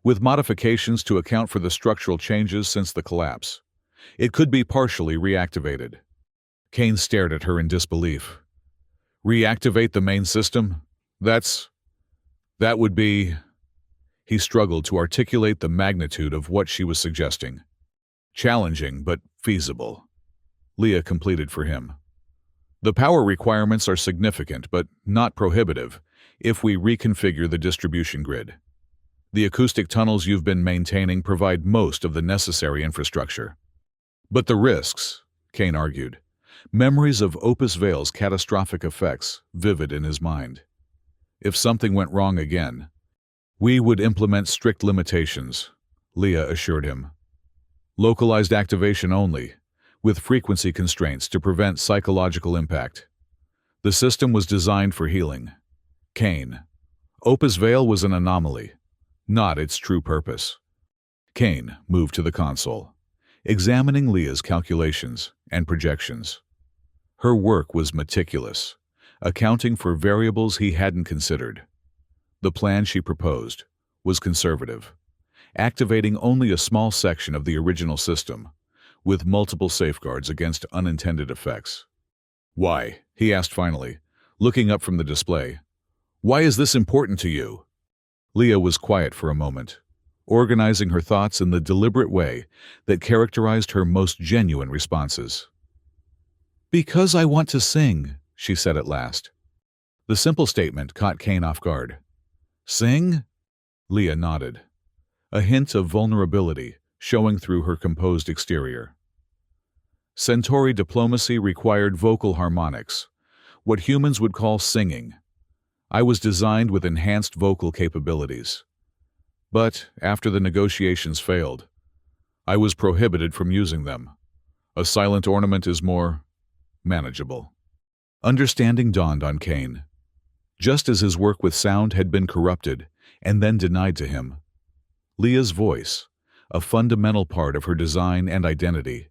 with modifications to account for the structural changes since the collapse. It could be partially reactivated." Kane stared at her in disbelief. "Reactivate the main system? That would be—" He struggled to articulate the magnitude of what she was suggesting. "Challenging, but feasible," Leah completed for him. "The power requirements are significant, but not prohibitive, if we reconfigure the distribution grid. The acoustic tunnels you've been maintaining provide most of the necessary infrastructure. But the risks," Kane argued, memories of Opus Vale's catastrophic effects vivid in his mind. "If something went wrong again, we would implement strict limitations," Leah assured him. "Localized activation only, with frequency constraints to prevent psychological impact. The system was designed for healing. Kane, Opus Vale was an anomaly, not its true purpose." Kane moved to the console, examining Leah's calculations and projections. Her work was meticulous, accounting for variables he hadn't considered. The plan she proposed was conservative, activating only a small section of the original system, with multiple safeguards against unintended effects. "Why?" he asked finally, looking up from the display. "Why is this important to you?" Leah was quiet for a moment, organizing her thoughts in the deliberate way that characterized her most genuine responses. "Because I want to sing," she said at last. The simple statement caught Kane off guard. "Sing?" Leah nodded, a hint of vulnerability showing through her composed exterior. "Centauri diplomacy required vocal harmonics, what humans would call singing. I was designed with enhanced vocal capabilities. But after the negotiations failed, I was prohibited from using them. A silent ornament is more manageable. Understanding dawned on Kane. Just as his work with sound had been corrupted and then denied to him, Leah's voice, a fundamental part of her design and identity,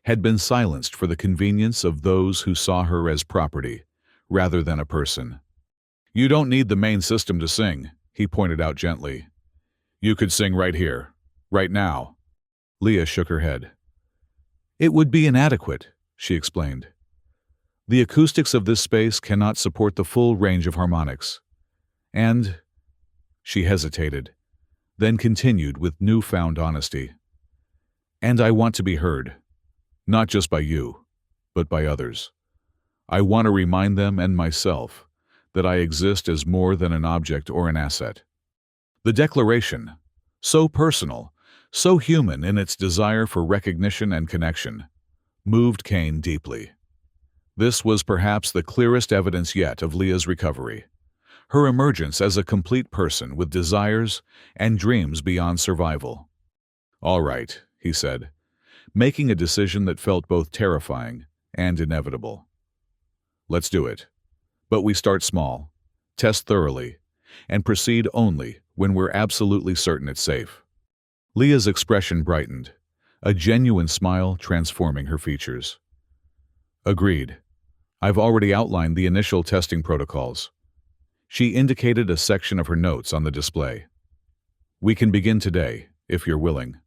had been silenced for the convenience of those who saw her as property, rather than a person. "You don't need the main system to sing," he pointed out gently. "You could sing right here, right now." Leah shook her head. "It would be inadequate," she explained. "The acoustics of this space cannot support the full range of harmonics. And—" she hesitated, then continued with newfound honesty. "And I want to be heard. Not just by you, but by others. I want to remind them and myself that I exist as more than an object or an asset." The declaration, so personal, so human in its desire for recognition and connection, moved Kane deeply. This was perhaps the clearest evidence yet of Leah's recovery, her emergence as a complete person with desires and dreams beyond survival. "All right," he said, making a decision that felt both terrifying and inevitable. "Let's do it. But we start small, test thoroughly, and proceed only when we're absolutely certain it's safe." Leah's expression brightened, a genuine smile transforming her features. "Agreed. I've already outlined the initial testing protocols." She indicated a section of her notes on the display. "We can begin today, if you're willing."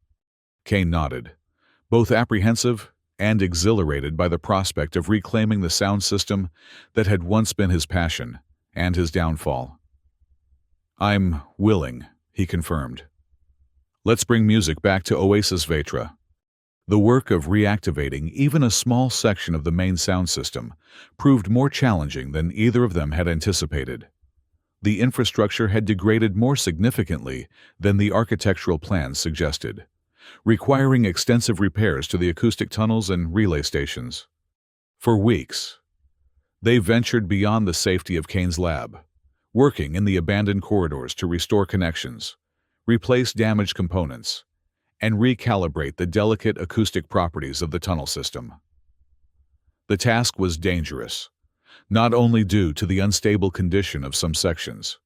Kane nodded, both apprehensive and exhilarated by the prospect of reclaiming the sound system that had once been his passion and his downfall. "I'm willing," he confirmed. "Let's bring music back to Oasis Vatra." The work of reactivating even a small section of the main sound system proved more challenging than either of them had anticipated. The infrastructure had degraded more significantly than the architectural plans suggested, requiring extensive repairs to the acoustic tunnels and relay stations. For weeks, they ventured beyond the safety of Kane's lab, working in the abandoned corridors to restore connections, replace damaged components, and recalibrate the delicate acoustic properties of the tunnel system. The task was dangerous, not only due to the unstable condition of some sections,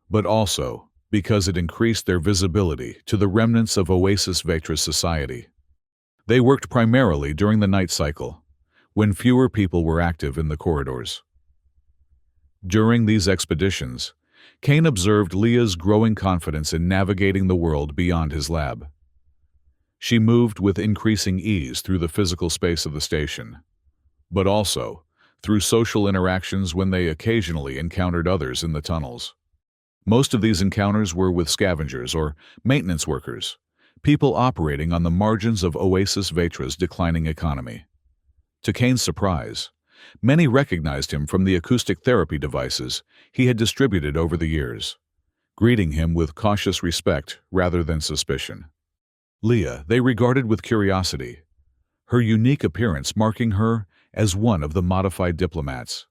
but also because it increased their visibility to the remnants of Oasis Vatra's society. They worked primarily during the night cycle, when fewer people were active in the corridors. During these expeditions, Kane observed Leah's growing confidence in navigating the world beyond his lab. She moved with increasing ease through the physical space of the station, but also through social interactions when they occasionally encountered others in the tunnels. Most of these encounters were with scavengers or maintenance workers, people operating on the margins of Oasis Vatra's declining economy. To Kane's surprise, many recognized him from the acoustic therapy devices he had distributed over the years, greeting him with cautious respect rather than suspicion. Leah they regarded with curiosity, her unique appearance marking her as one of the modified diplomats.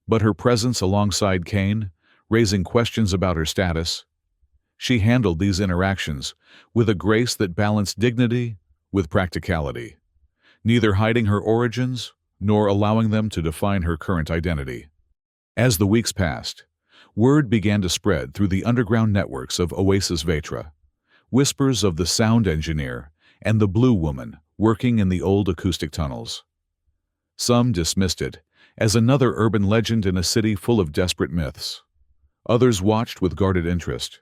But her presence alongside Kane, raising questions about her status, she handled these interactions with a grace that balanced dignity with practicality, neither hiding her origins nor allowing them to define her current identity. As the weeks passed, word began to spread through the underground networks of Oasis Vatra, whispers of the sound engineer and the blue woman working in the old acoustic tunnels. Some dismissed it as another urban legend in a city full of desperate myths. Others watched with guarded interest,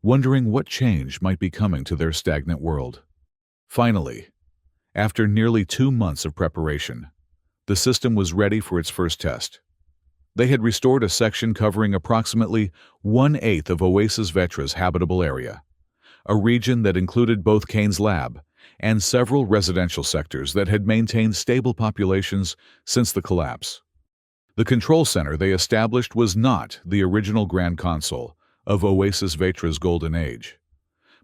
wondering what change might be coming to their stagnant world. Finally, after nearly 2 months of preparation, the system was ready for its first test. They had restored a section covering approximately 1/8 of Oasis Vatra's habitable area, a region that included both Kane's lab and several residential sectors that had maintained stable populations since the collapse. The control center they established was not the original Grand Console of Oasis Vatra's golden age,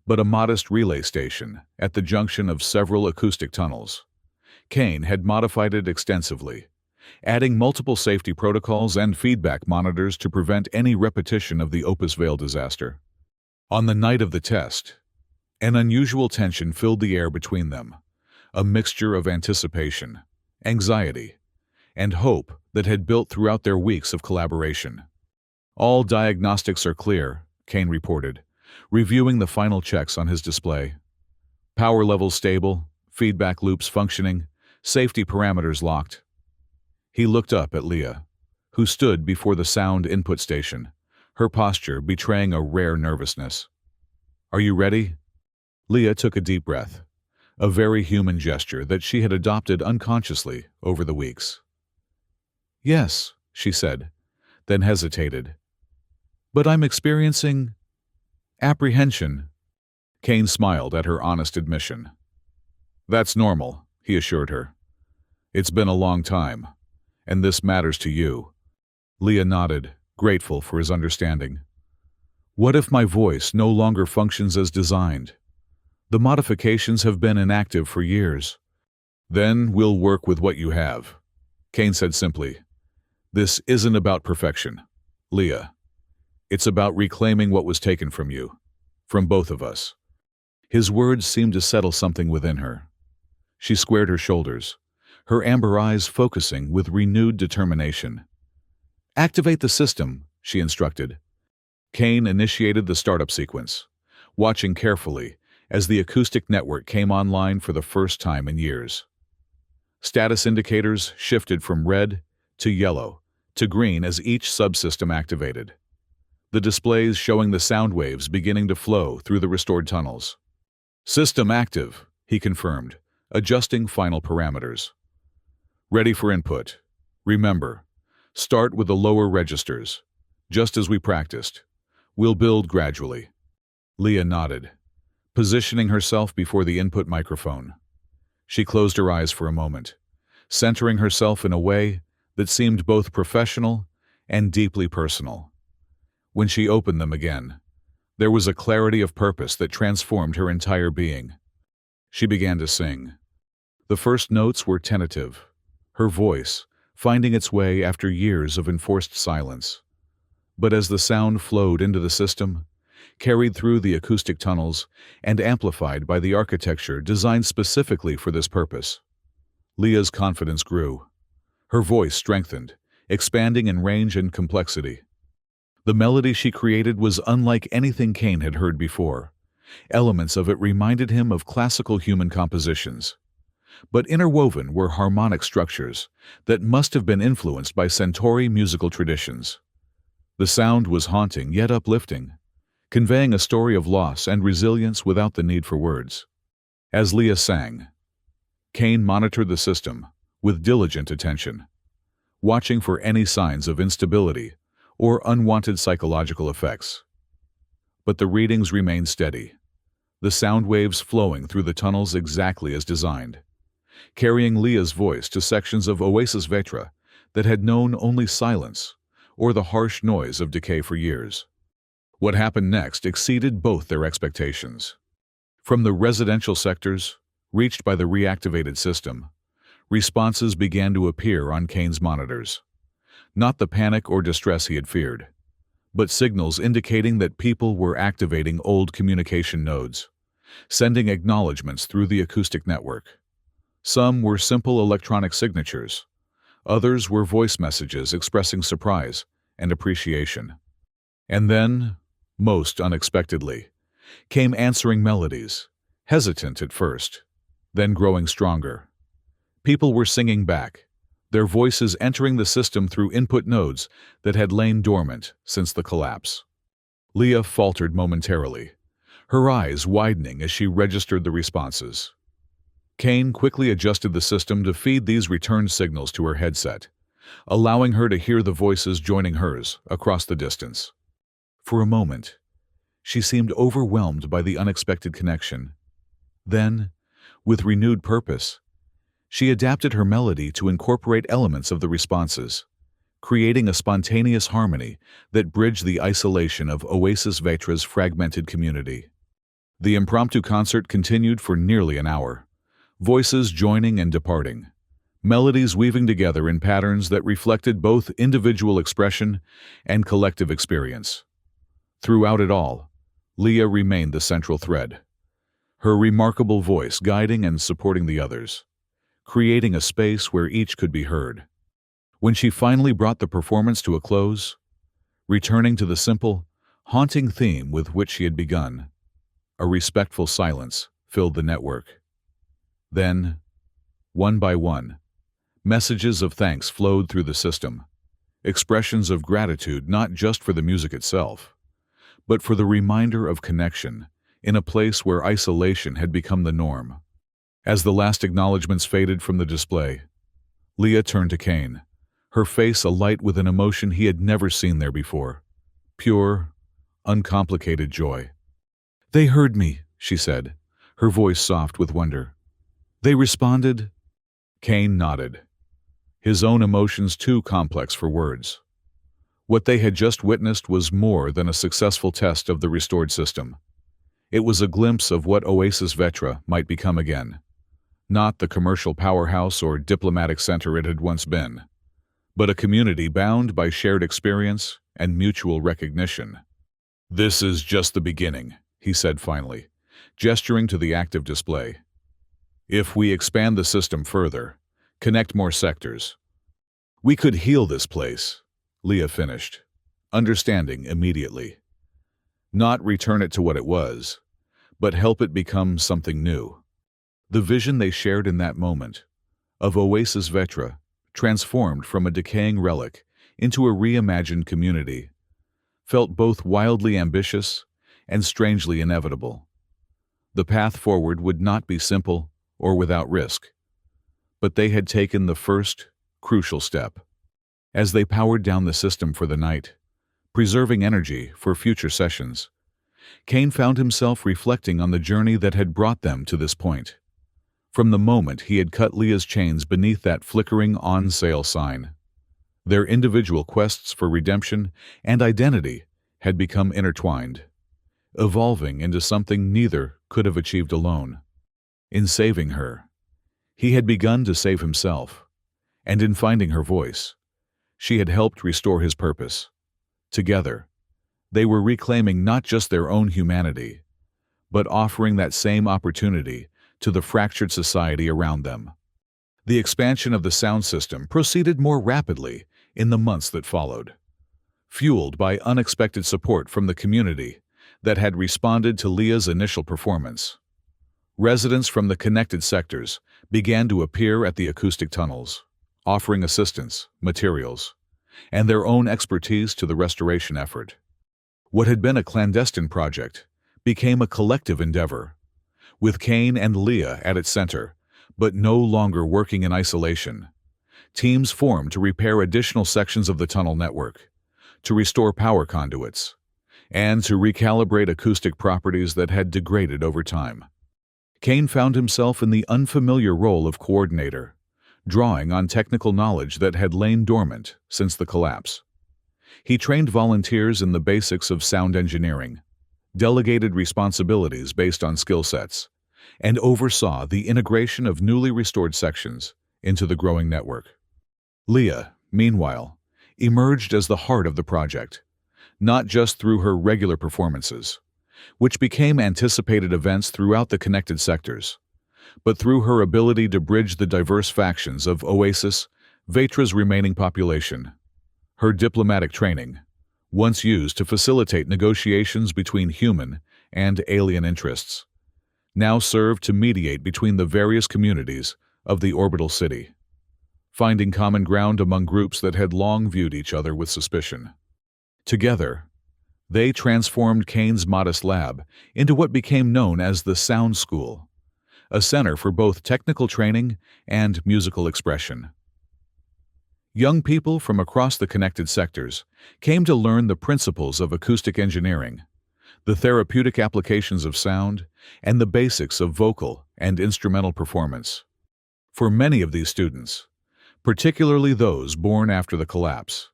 but a modest relay station at the junction of several acoustic tunnels. Kane had modified it extensively, adding multiple safety protocols and feedback monitors to prevent any repetition of the Opus Vale disaster. On the night of the test, An unusual tension filled the air between them, a mixture of anticipation, anxiety, and hope that had built throughout their weeks of collaboration. "All diagnostics are clear," Kane reported, reviewing the final checks on his display. "Power levels stable, feedback loops functioning, safety parameters locked." He looked up at Leah, who stood before the sound input station, her posture betraying a rare nervousness. "Are you ready?" Leah took a deep breath, a very human gesture that she had adopted unconsciously over the weeks. "Yes," she said, then hesitated. "But I'm experiencing apprehension." Kane smiled at her honest admission. "That's normal," he assured her. "It's been a long time, and this matters to you." Leah nodded, grateful for his understanding. "What if my voice no longer functions as designed? The modifications have been inactive for years." "Then we'll work with what you have," Kane said simply. "This isn't about perfection, Leah. It's about reclaiming what was taken from you, from both of us." His words seemed to settle something within her. She squared her shoulders, her amber eyes focusing with renewed determination. "Activate the system," she instructed. Kane initiated the startup sequence, watching carefully as the acoustic network came online for the first time in years. Status indicators shifted from red to yellow to green as each subsystem activated, the displays showing the sound waves beginning to flow through the restored tunnels. "System active," he confirmed, adjusting final parameters. "Ready for input. Remember, start with the lower registers, just as we practiced. We'll build gradually." Leah nodded, positioning herself before the input microphone. She closed her eyes for a moment, centering herself in a way that seemed both professional and deeply personal. When she opened them again, there was a clarity of purpose that transformed her entire being. She began to sing. The first notes were tentative, her voice finding its way after years of enforced silence. But as the sound flowed into the system, carried through the acoustic tunnels, and amplified by the architecture designed specifically for this purpose, Leah's confidence grew. Her voice strengthened, expanding in range and complexity. The melody she created was unlike anything Kane had heard before. Elements of it reminded him of classical human compositions. But interwoven were harmonic structures that must have been influenced by Centauri musical traditions. The sound was haunting yet uplifting, conveying a story of loss and resilience without the need for words. As Leah sang, Kane monitored the system with diligent attention, watching for any signs of instability or unwanted psychological effects. But the readings remained steady, the sound waves flowing through the tunnels exactly as designed, carrying Leah's voice to sections of Oasis Vetra that had known only silence or the harsh noise of decay for years. What happened next exceeded both their expectations. From the residential sectors, reached by the reactivated system, responses began to appear on Kane's monitors. Not the panic or distress he had feared, but signals indicating that people were activating old communication nodes, sending acknowledgments through the acoustic network. Some were simple electronic signatures. Others were voice messages expressing surprise and appreciation. And then, most unexpectedly, came answering melodies, hesitant at first, then growing stronger. People were singing back, their voices entering the system through input nodes that had lain dormant since the collapse. Leah faltered momentarily, her eyes widening as she registered the responses. Kane quickly adjusted the system to feed these returned signals to her headset, allowing her to hear the voices joining hers across the distance. For a moment, she seemed overwhelmed by the unexpected connection. Then, with renewed purpose, she adapted her melody to incorporate elements of the responses, creating a spontaneous harmony that bridged the isolation of Oasis Vetra's fragmented community. The impromptu concert continued for nearly an hour, voices joining and departing, melodies weaving together in patterns that reflected both individual expression and collective experience. Throughout it all, Leah remained the central thread, her remarkable voice guiding and supporting the others, creating a space where each could be heard. When she finally brought the performance to a close, returning to the simple, haunting theme with which she had begun, a respectful silence filled the network. Then, one by one, messages of thanks flowed through the system, expressions of gratitude not just for the music itself, but for the reminder of connection in a place where isolation had become the norm. As the last acknowledgments faded from the display, Leah turned to Kane, her face alight with an emotion he had never seen there before. Pure, uncomplicated joy. "They heard me," she said, her voice soft with wonder. "They responded?" Kane nodded, his own emotions too complex for words. What they had just witnessed was more than a successful test of the restored system. It was a glimpse of what Oasis Vetra might become again. Not the commercial powerhouse or diplomatic center it had once been, but a community bound by shared experience and mutual recognition. "This is just the beginning," he said finally, gesturing to the active display. "If we expand the system further, connect more sectors, we could heal this place," Leah finished, understanding immediately. Not return it to what it was, but help it become something new. The vision they shared in that moment, of Oasis Vetra, transformed from a decaying relic into a reimagined community, felt both wildly ambitious and strangely inevitable. The path forward would not be simple or without risk, but they had taken the first, crucial step. As they powered down the system for the night, preserving energy for future sessions, Kane found himself reflecting on the journey that had brought them to this point. From the moment he had cut Leah's chains beneath that flickering on-sale sign, their individual quests for redemption and identity had become intertwined, evolving into something neither could have achieved alone. In saving her, he had begun to save himself, and in finding her voice, she had helped restore his purpose. Together, they were reclaiming not just their own humanity, but offering that same opportunity to the fractured society around them. The expansion of the sound system proceeded more rapidly in the months that followed, fueled by unexpected support from the community that had responded to Leah's initial performance. Residents from the connected sectors began to appear at the acoustic tunnels, offering assistance, materials, and their own expertise to the restoration effort. What had been a clandestine project became a collective endeavor, with Kane and Leah at its center, but no longer working in isolation. Teams formed to repair additional sections of the tunnel network, to restore power conduits, and to recalibrate acoustic properties that had degraded over time. Kane found himself in the unfamiliar role of coordinator, drawing on technical knowledge that had lain dormant since the collapse. He trained volunteers in the basics of sound engineering, delegated responsibilities based on skill sets, and oversaw the integration of newly restored sections into the growing network. Leah, meanwhile, emerged as the heart of the project, not just through her regular performances, which became anticipated events throughout the connected sectors, but through her ability to bridge the diverse factions of Oasis Vetra's remaining population. Her diplomatic training, once used to facilitate negotiations between human and alien interests, now served to mediate between the various communities of the orbital city, finding common ground among groups that had long viewed each other with suspicion. Together, they transformed Kane's modest lab into what became known as the Sound School, a center for both technical training and musical expression. Young people from across the connected sectors came to learn the principles of acoustic engineering, the therapeutic applications of sound, and the basics of vocal and instrumental performance. For many of these students, particularly those born after the collapse,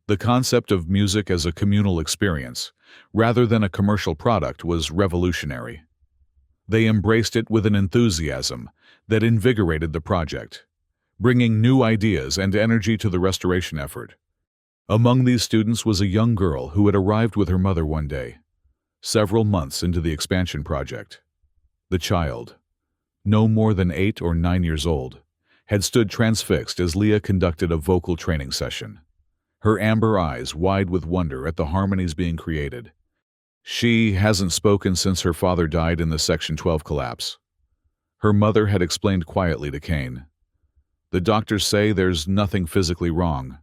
the concept of music as a communal experience, rather than a commercial product, was revolutionary. They embraced it with an enthusiasm that invigorated the project, bringing new ideas and energy to the restoration effort. Among these students was a young girl who had arrived with her mother one day, several months into the expansion project. The child, no more than 8 or 9 years old, had stood transfixed as Leah conducted a vocal training session, her amber eyes wide with wonder at the harmonies being created. She hasn't spoken since her father died in the Section 12 collapse. Her mother had explained quietly to Kane. The doctors say there's nothing physically wrong.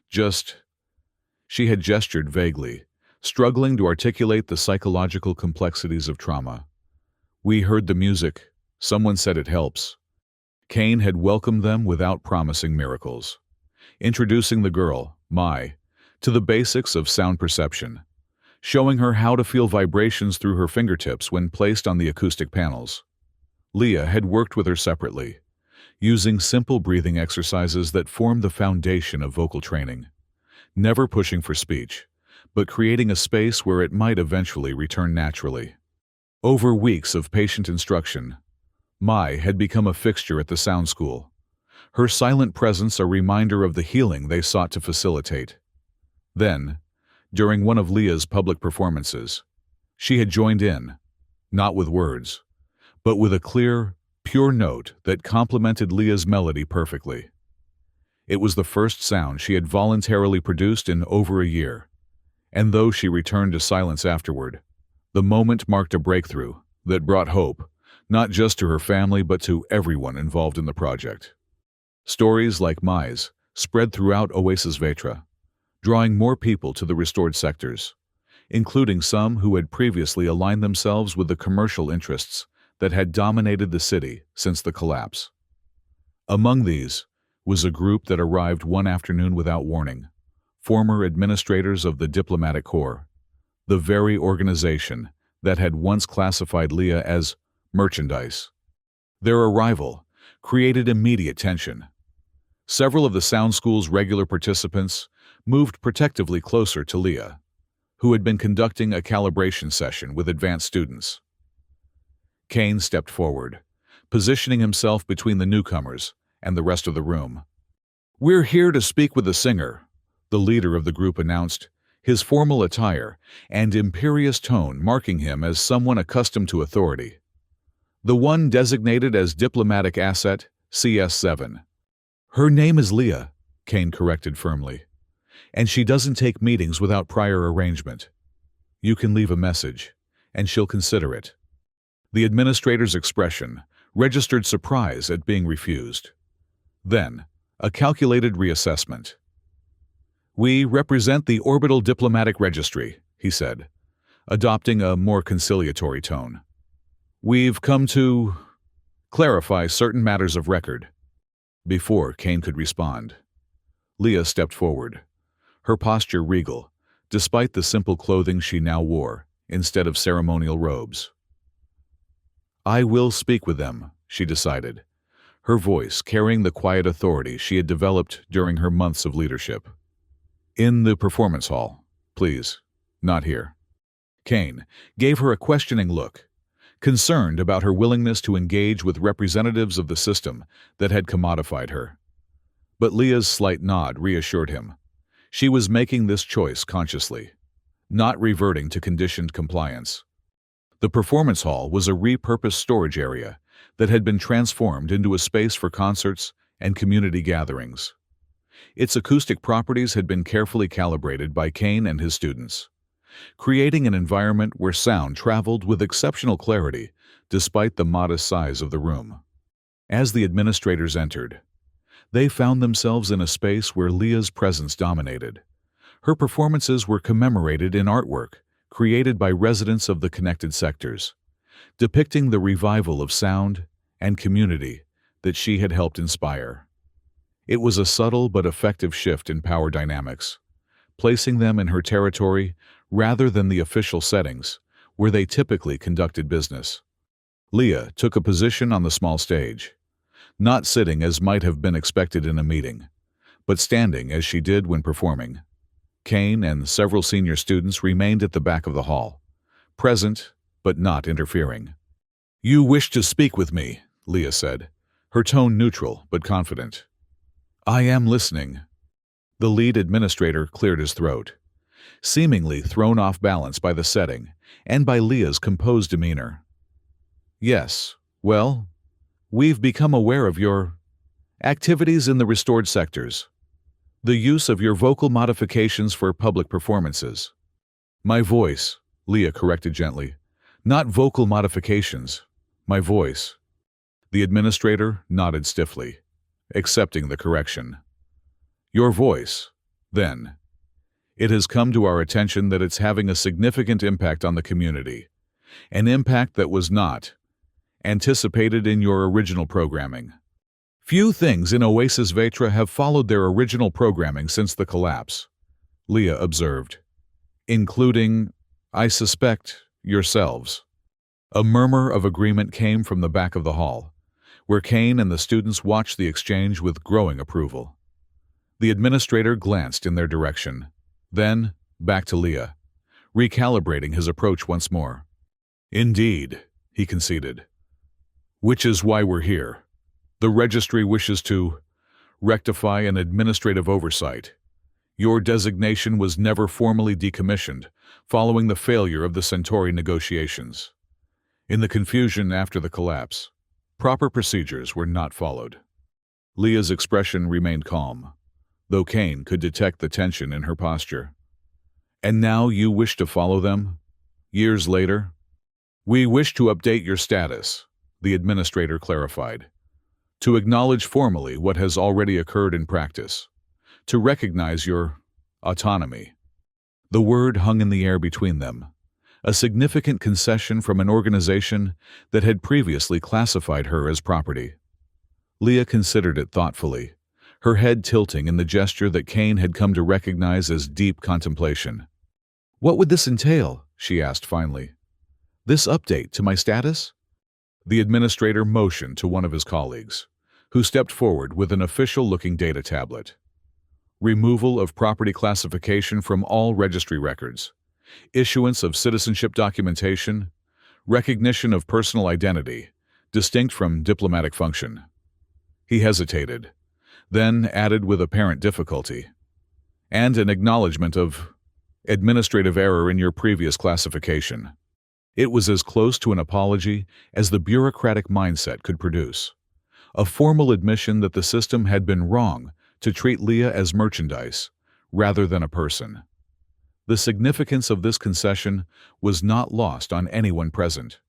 Just... She had gestured vaguely, struggling to articulate the psychological complexities of trauma. We heard the music. Someone said it helps. Kane had welcomed them without promising miracles, introducing the girl, Mai, to the basics of sound perception, showing her how to feel vibrations through her fingertips when placed on the acoustic panels. Leah had worked with her separately, using simple breathing exercises that formed the foundation of vocal training, never pushing for speech, but creating a space where it might eventually return naturally. Over weeks of patient instruction, Mai had become a fixture at the sound school, her silent presence a reminder of the healing they sought to facilitate. Then, during one of Leah's public performances, she had joined in, not with words, but with a clear, pure note that complemented Leah's melody perfectly. It was the first sound she had voluntarily produced in over a year, and though she returned to silence afterward, the moment marked a breakthrough that brought hope, not just to her family but to everyone involved in the project. Stories like Mai's spread throughout Oasis Vetra, drawing more people to the restored sectors, including some who had previously aligned themselves with the commercial interests that had dominated the city since the collapse. Among these was a group that arrived one afternoon without warning, former administrators of the Diplomatic Corps, the very organization that had once classified Leah as merchandise. Their arrival created immediate tension. Several of the sound school's regular participants moved protectively closer to Leah, who had been conducting a calibration session with advanced students. Kane stepped forward, positioning himself between the newcomers and the rest of the room. "We're here to speak with the singer," the leader of the group announced, his formal attire and imperious tone marking him as someone accustomed to authority. "The one designated as diplomatic asset, CS7. Her name is Leah," Kane corrected firmly, "and she doesn't take meetings without prior arrangement. You can leave a message, and she'll consider it." The administrator's expression registered surprise at being refused. Then, a calculated reassessment. "We represent the Orbital Diplomatic Registry," he said, adopting a more conciliatory tone. "We've come to clarify certain matters of record." Before Kane could respond, Leah stepped forward, her posture regal, despite the simple clothing she now wore instead of ceremonial robes. "I will speak with them," she decided, her voice carrying the quiet authority she had developed during her months of leadership. "In the performance hall, please, not here." Kane gave her a questioning look, concerned about her willingness to engage with representatives of the system that had commodified her. But Leah's slight nod reassured him. She was making this choice consciously, not reverting to conditioned compliance. The performance hall was a repurposed storage area that had been transformed into a space for concerts and community gatherings. Its acoustic properties had been carefully calibrated by Kane and his students, creating an environment where sound traveled with exceptional clarity despite the modest size of the room. As the administrators entered, they found themselves in a space where Leah's presence dominated. Her performances were commemorated in artwork created by residents of the connected sectors, depicting the revival of sound and community that she had helped inspire. It was a subtle but effective shift in power dynamics, placing them in her territory rather than the official settings where they typically conducted business. Leah took a position on the small stage, not sitting as might have been expected in a meeting, but standing as she did when performing. Kane and several senior students remained at the back of the hall, present but not interfering. "You wish to speak with me," Leah said, her tone neutral but confident. "I am listening." The lead administrator cleared his throat, seemingly thrown off balance by the setting and by Leah's composed demeanor. Yes. Well, we've become aware of your activities in the restored sectors. The use of your vocal modifications for public performances. My voice, Leah corrected gently. Not vocal modifications. My voice. The administrator nodded stiffly, accepting the correction. Your voice, then. It has come to our attention that it's having a significant impact on the community, an impact that was not anticipated in your original programming. Few things in Oasis Vetra have followed their original programming since the collapse, Leah observed, including, I suspect, yourselves. A murmur of agreement came from the back of the hall, where Kane and the students watched the exchange with growing approval. The administrator glanced in their direction, then back to Leah, recalibrating his approach once more. Indeed, he conceded. Which is why we're here. The registry wishes to rectify an administrative oversight. Your designation was never formally decommissioned following the failure of the Centauri negotiations. In the confusion after the collapse, proper procedures were not followed. Leah's expression remained calm, though Kane could detect the tension in her posture. And now you wish to follow them? Years later? We wish to update your status, the administrator clarified. To acknowledge formally what has already occurred in practice. To recognize your autonomy. The word hung in the air between them, a significant concession from an organization that had previously classified her as property. Leah considered it thoughtfully, her head tilting in the gesture that Kane had come to recognize as deep contemplation. What would this entail? She asked finally. This update to my status? The administrator motioned to one of his colleagues, who stepped forward with an official-looking data tablet. Removal of property classification from all registry records, issuance of citizenship documentation, recognition of personal identity, distinct from diplomatic function. He hesitated, then added with apparent difficulty, and an acknowledgement of administrative error in your previous classification. It was as close to an apology as the bureaucratic mindset could produce. A formal admission that the system had been wrong to treat Leah as merchandise rather than a person. The significance of this concession was not lost on anyone present.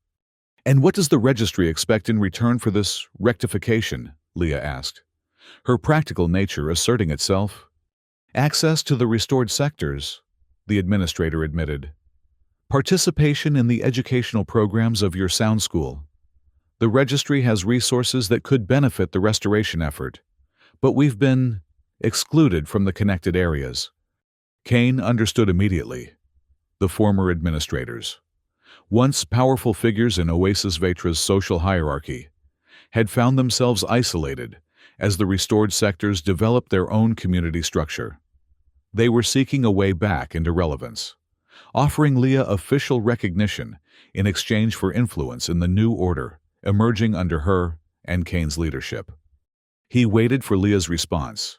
And what does the registry expect in return for this rectification? Leah asked, her practical nature asserting itself. Access to the restored sectors, the administrator admitted. Participation in the educational programs of your sound school. The registry has resources that could benefit the restoration effort, but we've been excluded from the connected areas. Kane understood immediately. The former administrators, once powerful figures in Oasis Vetra's social hierarchy, had found themselves isolated as the restored sectors developed their own community structure. They were seeking a way back into relevance, offering Leah official recognition in exchange for influence in the new order emerging under her and Kane's leadership. He waited for Leah's response,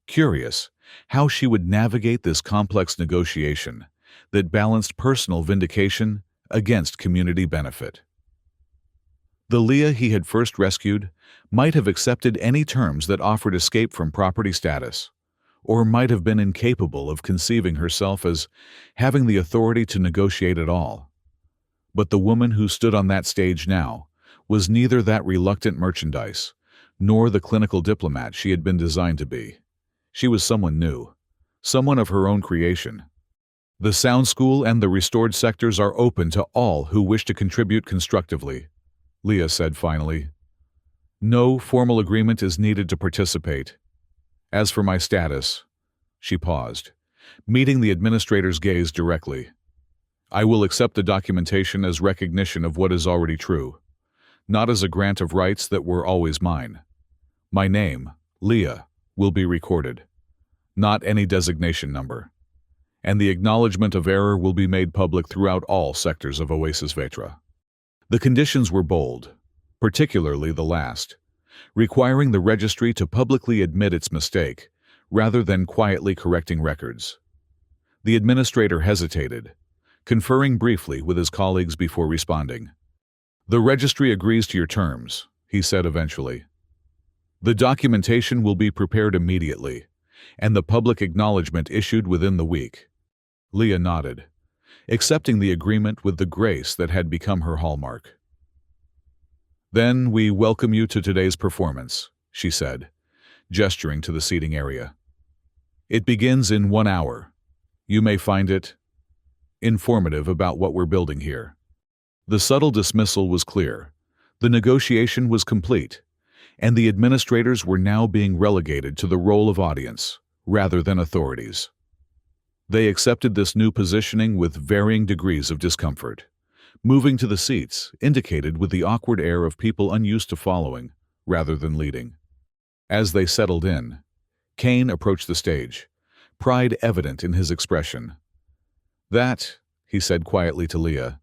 curious how she would navigate this complex negotiation that balanced personal vindication against community benefit. The Leah he had first rescued might have accepted any terms that offered escape from property status, or might have been incapable of conceiving herself as having the authority to negotiate at all. But the woman who stood on that stage now was neither that reluctant merchandise, nor the clinical diplomat she had been designed to be. She was someone new, someone of her own creation. The sound school and the restored sectors are open to all who wish to contribute constructively, Leah said finally. No formal agreement is needed to participate. As for my status, she paused, meeting the administrator's gaze directly. I will accept the documentation as recognition of what is already true, not as a grant of rights that were always mine. My name, Leah, will be recorded, not any designation number, and the acknowledgement of error will be made public throughout all sectors of Oasis Vetra. The conditions were bold, particularly the last, requiring the registry to publicly admit its mistake rather than quietly correcting records. The administrator hesitated, conferring briefly with his colleagues before responding. "The registry agrees to your terms," he said eventually. "The documentation will be prepared immediately, and the public acknowledgement issued within the week." Leah nodded, accepting the agreement with the grace that had become her hallmark. "Then we welcome you to today's performance," she said, gesturing to the seating area. "It begins in 1 hour. You may find it informative about what we're building here." The subtle dismissal was clear. The negotiation was complete, and the administrators were now being relegated to the role of audience, rather than authorities. They accepted this new positioning with varying degrees of discomfort. Moving to the seats indicated with the awkward air of people unused to following, rather than leading. As they settled in, Kane approached the stage, pride evident in his expression. "That," he said quietly to Leah,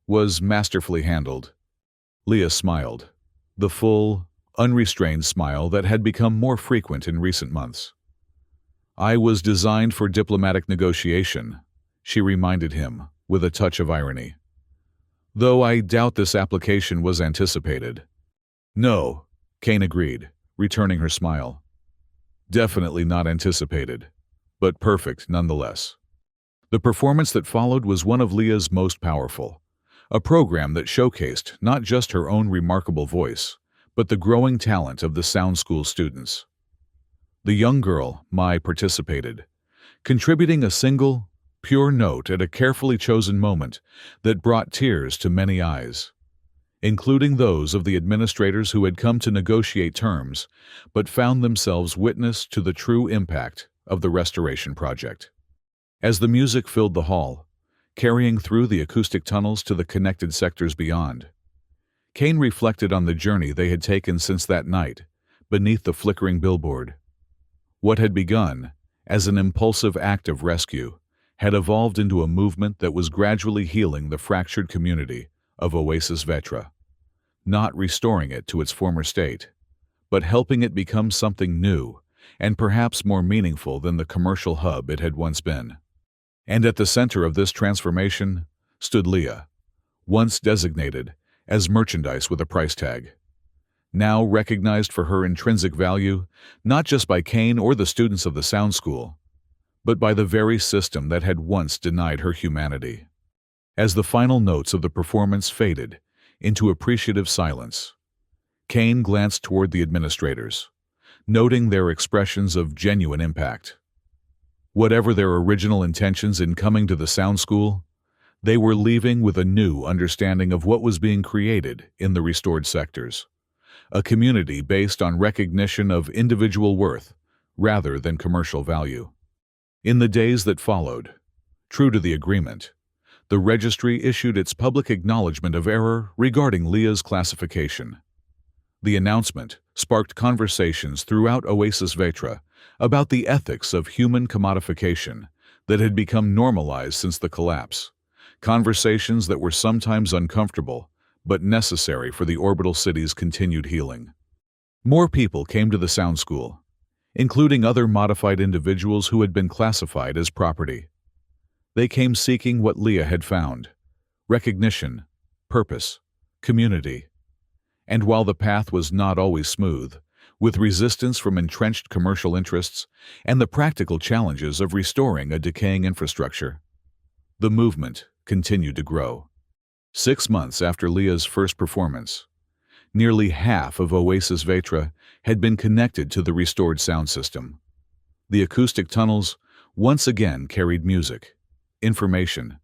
"was masterfully handled." Leah smiled, the full, unrestrained smile that had become more frequent in recent months. "I was designed for diplomatic negotiation," she reminded him, with a touch of irony. "Though I doubt this application was anticipated." "No," Kane agreed, returning her smile. "Definitely not anticipated, but perfect nonetheless." The performance that followed was one of Leah's most powerful, a program that showcased not just her own remarkable voice, but the growing talent of the sound school students. The young girl, Mai, participated, contributing a single, pure note at a carefully chosen moment that brought tears to many eyes, including those of the administrators who had come to negotiate terms but found themselves witness to the true impact of the restoration project. As the music filled the hall, carrying through the acoustic tunnels to the connected sectors beyond, Kane reflected on the journey they had taken since that night, beneath the flickering billboard. What had begun as an impulsive act of rescue had evolved into a movement that was gradually healing the fractured community of Oasis Vetra, not restoring it to its former state, but helping it become something new and perhaps more meaningful than the commercial hub it had once been. And at the center of this transformation stood Leah, once designated as merchandise with a price tag, now recognized for her intrinsic value not just by Kane or the students of the sound school, but by the very system that had once denied her humanity. As the final notes of the performance faded into appreciative silence, Kane glanced toward the administrators, noting their expressions of genuine impact. Whatever their original intentions in coming to the sound school, they were leaving with a new understanding of what was being created in the restored sectors, a community based on recognition of individual worth rather than commercial value. In the days that followed, true to the agreement, the registry issued its public acknowledgement of error regarding Leah's classification. The announcement sparked conversations throughout Oasis Vetra about the ethics of human commodification that had become normalized since the collapse, conversations that were sometimes uncomfortable but necessary for the orbital city's continued healing. More people came to the sound school, including other modified individuals who had been classified as property. They came seeking what Leah had found: recognition, purpose, community. And while the path was not always smooth, with resistance from entrenched commercial interests and the practical challenges of restoring a decaying infrastructure, the movement continued to grow. 6 months after Leah's first performance, nearly half of Oasis Vetra had been connected to the restored sound system. The acoustic tunnels once again carried music, information,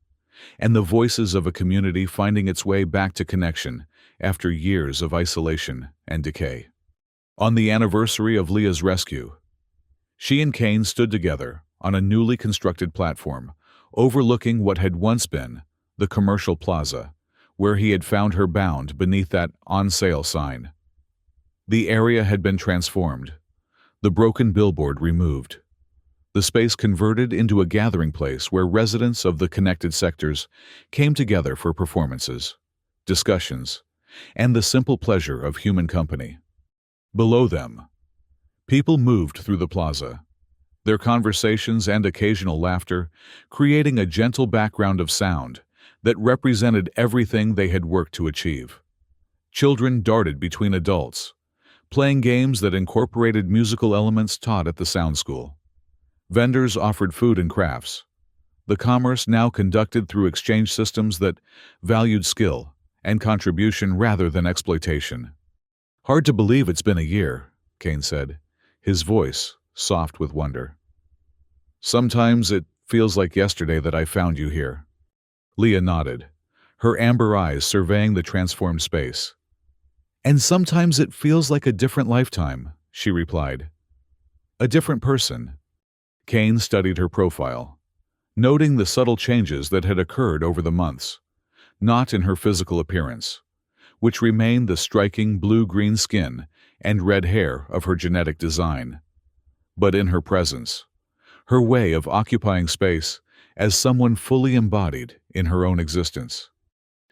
and the voices of a community finding its way back to connection after years of isolation and decay. On the anniversary of Leah's rescue, she and Kane stood together on a newly constructed platform overlooking what had once been the commercial plaza, where he had found her bound beneath that on-sale sign. The area had been transformed, the broken billboard removed, the space converted into a gathering place where residents of the connected sectors came together for performances, discussions, and the simple pleasure of human company. Below them, people moved through the plaza, their conversations and occasional laughter creating a gentle background of sound that represented everything they had worked to achieve. Children darted between adults, playing games that incorporated musical elements taught at the sound school. Vendors offered food and crafts. The commerce now conducted through exchange systems that valued skill and contribution rather than exploitation. "Hard to believe it's been a year," Kane said, his voice soft with wonder. "Sometimes it feels like yesterday that I found you here." Leah nodded, her amber eyes surveying the transformed space. "And sometimes it feels like a different lifetime," she replied. "A different person." Kane studied her profile, noting the subtle changes that had occurred over the months, not in her physical appearance, which remained the striking blue-green skin and red hair of her genetic design, but in her presence, her way of occupying space as someone fully embodied in her own existence.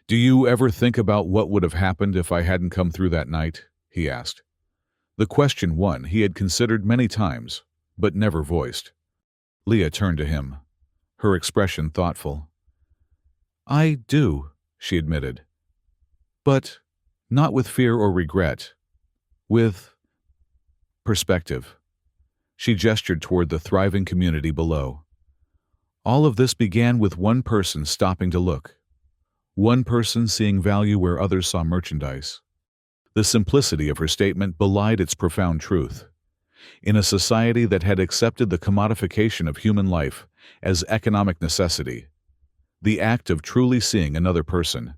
"Do you ever think about what would have happened if I hadn't come through that night?" he asked. The question one he had considered many times, but never voiced. Leah turned to him, her expression thoughtful. "I do," she admitted. "But not with fear or regret. With perspective." She gestured toward the thriving community below. "All of this began with one person stopping to look. One person seeing value where others saw merchandise." The simplicity of her statement belied its profound truth. In a society that had accepted the commodification of human life as economic necessity, the act of truly seeing another person,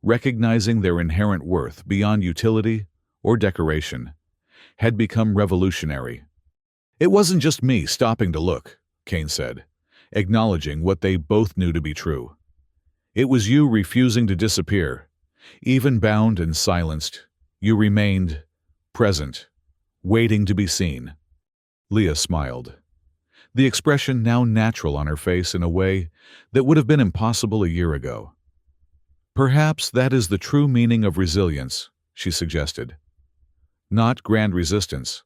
recognizing their inherent worth beyond utility or decoration, had become revolutionary. "It wasn't just me stopping to look," Kane said, acknowledging what they both knew to be true. "It was you refusing to disappear. Even bound and silenced, you remained present, waiting to be seen." Leah smiled, the expression now natural on her face in a way that would have been impossible a year ago. "Perhaps that is the true meaning of resilience," she suggested. "Not grand resistance,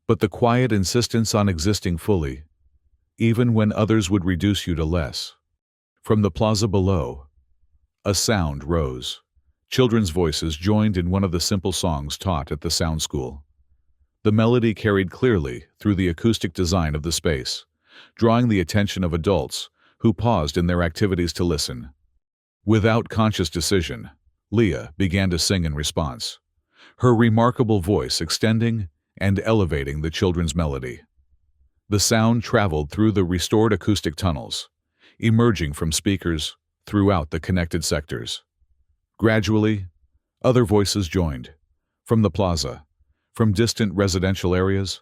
but the quiet insistence on existing fully, even when others would reduce you to less." From the plaza below, a sound rose. Children's voices joined in one of the simple songs taught at the sound school. The melody carried clearly through the acoustic design of the space, drawing the attention of adults who paused in their activities to listen. Without conscious decision, Leah began to sing in response, her remarkable voice extending and elevating the children's melody. The sound traveled through the restored acoustic tunnels, emerging from speakers throughout the connected sectors. Gradually, other voices joined, from the plaza, from distant residential areas,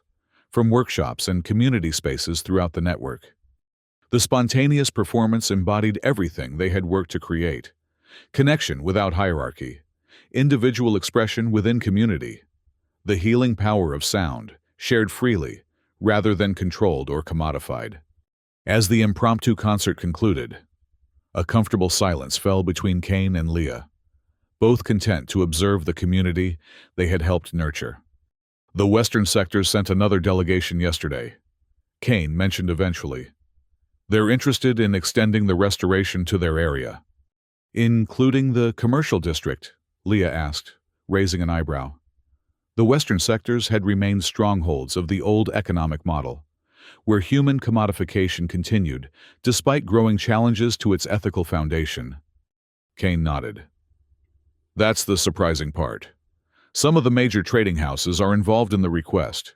from workshops and community spaces throughout the network. The spontaneous performance embodied everything they had worked to create: connection without hierarchy, individual expression within community, the healing power of sound, shared freely, rather than controlled or commodified. As the impromptu concert concluded, a comfortable silence fell between Kane and Leah, both content to observe the community they had helped nurture. "The Western sectors sent another delegation yesterday," Kane mentioned eventually. "They're interested in extending the restoration to their area." "Including the commercial district?" Leah asked, raising an eyebrow. The Western sectors had remained strongholds of the old economic model, where human commodification continued despite growing challenges to its ethical foundation. Kane nodded. "That's the surprising part. Some of the major trading houses are involved in the request.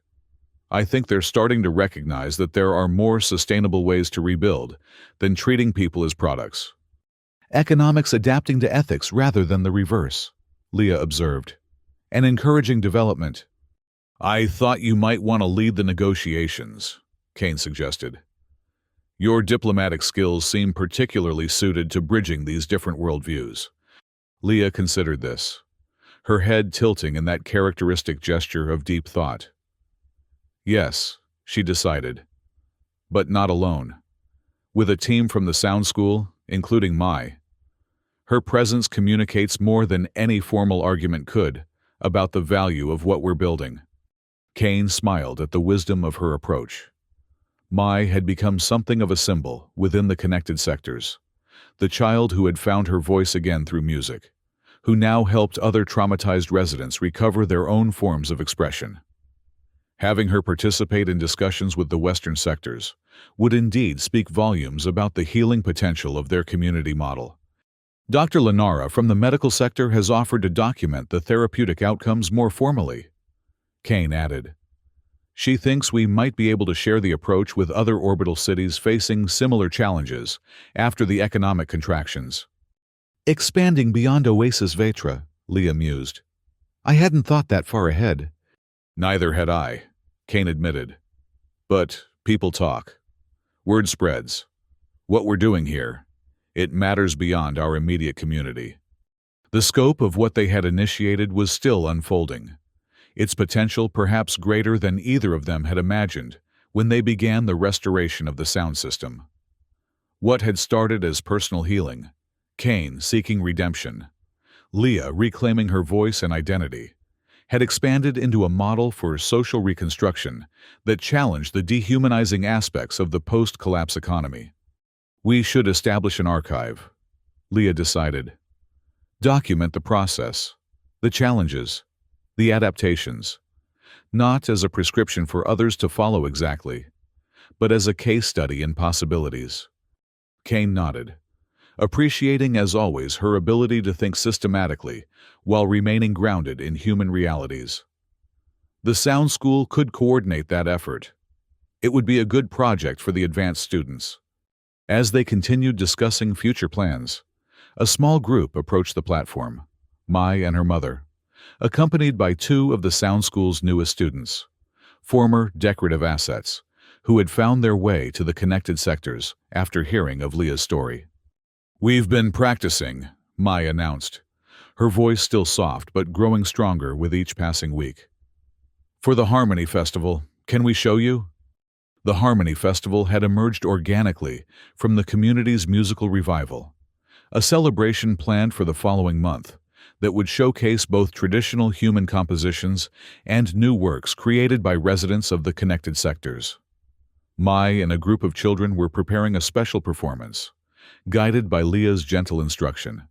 I think they're starting to recognize that there are more sustainable ways to rebuild than treating people as products." "Economics adapting to ethics rather than the reverse," Leah observed. "An encouraging development." "I thought you might want to lead the negotiations," Kane suggested. "Your diplomatic skills seem particularly suited to bridging these different worldviews." Leah considered this, her head tilting in that characteristic gesture of deep thought. "Yes," she decided, "but not alone. With a team from the sound school, including her presence communicates more than any formal argument could about the value of what we're building." Kane smiled at the wisdom of her approach. Mai had become something of a symbol within the connected sectors, the child who had found her voice again through music, who now helped other traumatized residents recover their own forms of expression. Having her participate in discussions with the Western sectors would indeed speak volumes about the healing potential of their community model. Dr. Lenara from the medical sector has offered to document the therapeutic outcomes more formally, Kane added. She thinks we might be able to share the approach with other orbital cities facing similar challenges after the economic contractions. Expanding beyond Oasis Vetra, Leah mused. I hadn't thought that far ahead. Neither had I, Kane admitted. But people talk. Word spreads. What we're doing here, it matters beyond our immediate community. The scope of what they had initiated was still unfolding, its potential perhaps greater than either of them had imagined when they began the restoration of the sound system. What had started as personal healing, Kane seeking redemption, Leah reclaiming her voice and identity, had expanded into a model for social reconstruction that challenged the dehumanizing aspects of the post-collapse economy. We should establish an archive, Leah decided. Document the process, the challenges, the adaptations, not as a prescription for others to follow exactly, but as a case study in possibilities. Kane nodded, appreciating as always her ability to think systematically while remaining grounded in human realities. The Sound School could coordinate that effort. It would be a good project for the advanced students. As they continued discussing future plans, a small group approached the platform, Mai and her mother, accompanied by two of the Sound School's newest students, former decorative assets, who had found their way to the connected sectors after hearing of Leah's story. We've been practicing, Mai announced, her voice still soft but growing stronger with each passing week. For the Harmony Festival, can we show you? The Harmony Festival had emerged organically from the community's musical revival, a celebration planned for the following month that would showcase both traditional human compositions and new works created by residents of the connected sectors. Mai and a group of children were preparing a special performance, guided by Leah's gentle instruction.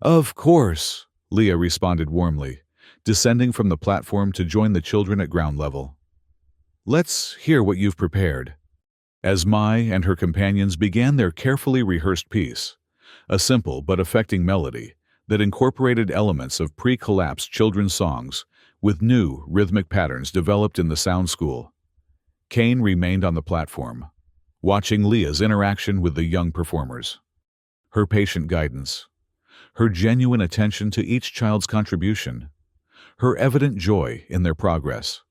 Of course, Leah responded warmly, descending from the platform to join the children at ground level. Let's hear what you've prepared. As Mai and her companions began their carefully rehearsed piece, a simple but affecting melody that incorporated elements of pre-collapse children's songs with new rhythmic patterns developed in the Sound School, Kane remained on the platform, watching Leah's interaction with the young performers. Her patient guidance, her genuine attention to each child's contribution, her evident joy in their progress,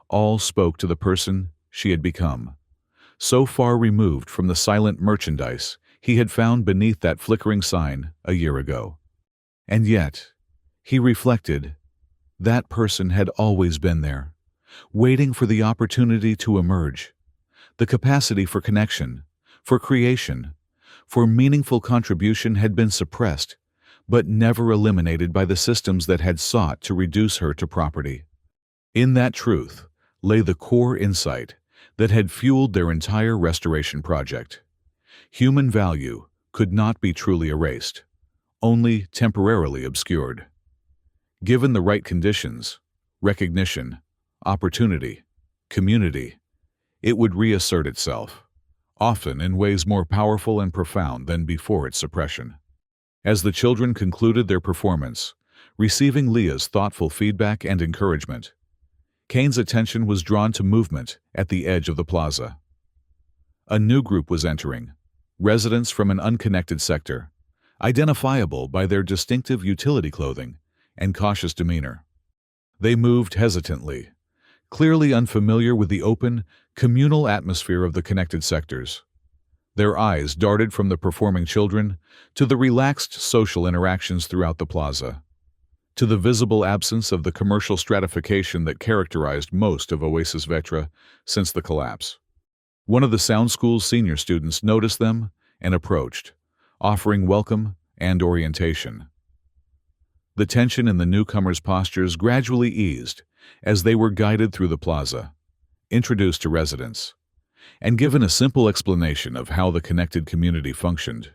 all spoke to the person she had become, so far removed from the silent merchandise he had found beneath that flickering sign a year ago. And yet, he reflected, that person had always been there, waiting for the opportunity to emerge, the capacity for connection, for creation, for meaningful contribution had been suppressed, but never eliminated by the systems that had sought to reduce her to property. In that truth lay the core insight that had fueled their entire restoration project. Human value could not be truly erased, only temporarily obscured. Given the right conditions, recognition, opportunity, community, it would reassert itself, often in ways more powerful and profound than before its suppression. As the children concluded their performance, receiving Leah's thoughtful feedback and encouragement, Kane's attention was drawn to movement at the edge of the plaza. A new group was entering, residents from an unconnected sector, identifiable by their distinctive utility clothing and cautious demeanor. They moved hesitantly, clearly unfamiliar with the open, communal atmosphere of the connected sectors. Their eyes darted from the performing children to the relaxed social interactions throughout the plaza, to the visible absence of the commercial stratification that characterized most of Oasis Vetra since the collapse. One of the Sound School's senior students noticed them and approached, offering welcome and orientation. The tension in the newcomers' postures gradually eased as they were guided through the plaza, introduced to residents, and given a simple explanation of how the connected community functioned.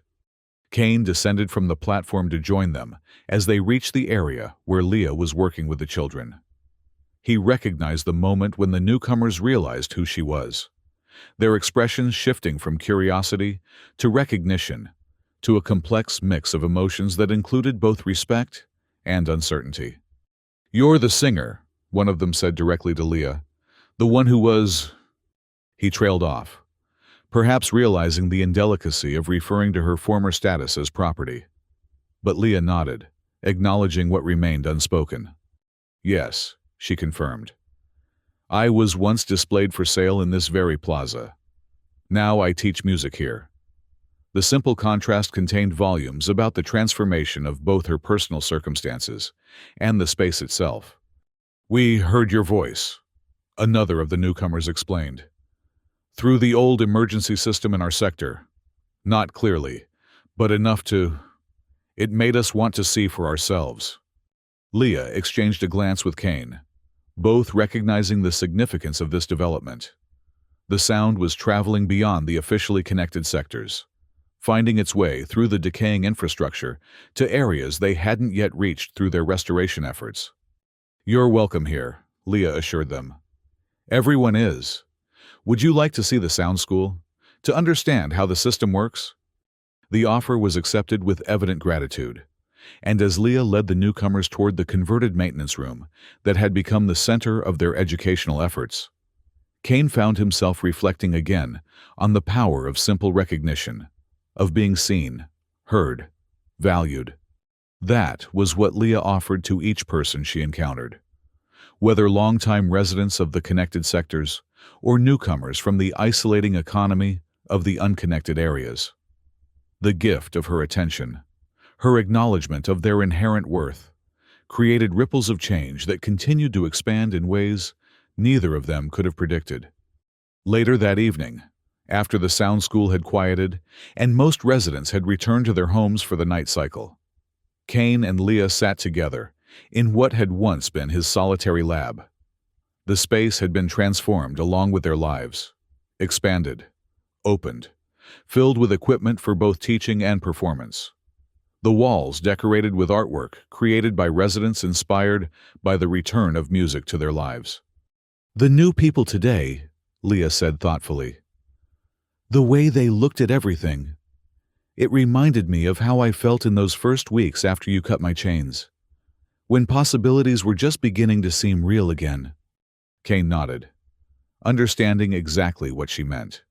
Kane descended from the platform to join them as they reached the area where Leah was working with the children. He recognized the moment when the newcomers realized who she was, their expressions shifting from curiosity to recognition to a complex mix of emotions that included both respect and uncertainty. "You're the singer," one of them said directly to Leah. "The one who was—" He trailed off, perhaps realizing the indelicacy of referring to her former status as property. But Leah nodded, acknowledging what remained unspoken. "Yes," she confirmed. "I was once displayed for sale in this very plaza. Now I teach music here." The simple contrast contained volumes about the transformation of both her personal circumstances and the space itself. "We heard your voice," another of the newcomers explained. "Through the old emergency system in our sector. Not clearly, but enough to... It made us want to see for ourselves." Leah exchanged a glance with Kane, both recognizing the significance of this development. The sound was traveling beyond the officially connected sectors, finding its way through the decaying infrastructure to areas they hadn't yet reached through their restoration efforts. "You're welcome here," Leah assured them. "Everyone is. Would you like to see the sound school? To understand how the system works?" The offer was accepted with evident gratitude, and as Leah led the newcomers toward the converted maintenance room that had become the center of their educational efforts, Kane found himself reflecting again on the power of simple recognition, of being seen, heard, valued. That was what Leah offered to each person she encountered, whether longtime residents of the connected sectors or newcomers from the isolating economy of the unconnected areas. The gift of her attention, her acknowledgement of their inherent worth, created ripples of change that continued to expand in ways neither of them could have predicted. Later that evening, after the sound school had quieted and most residents had returned to their homes for the night cycle, Kane and Leah sat together in what had once been his solitary lab. The space had been transformed along with their lives, expanded, opened, filled with equipment for both teaching and performance. The walls decorated with artwork created by residents inspired by the return of music to their lives. "The new people today," Leah said thoughtfully. "The way they looked at everything. It reminded me of how I felt in those first weeks after you cut my chains, when possibilities were just beginning to seem real again." Kane nodded, understanding exactly what she meant.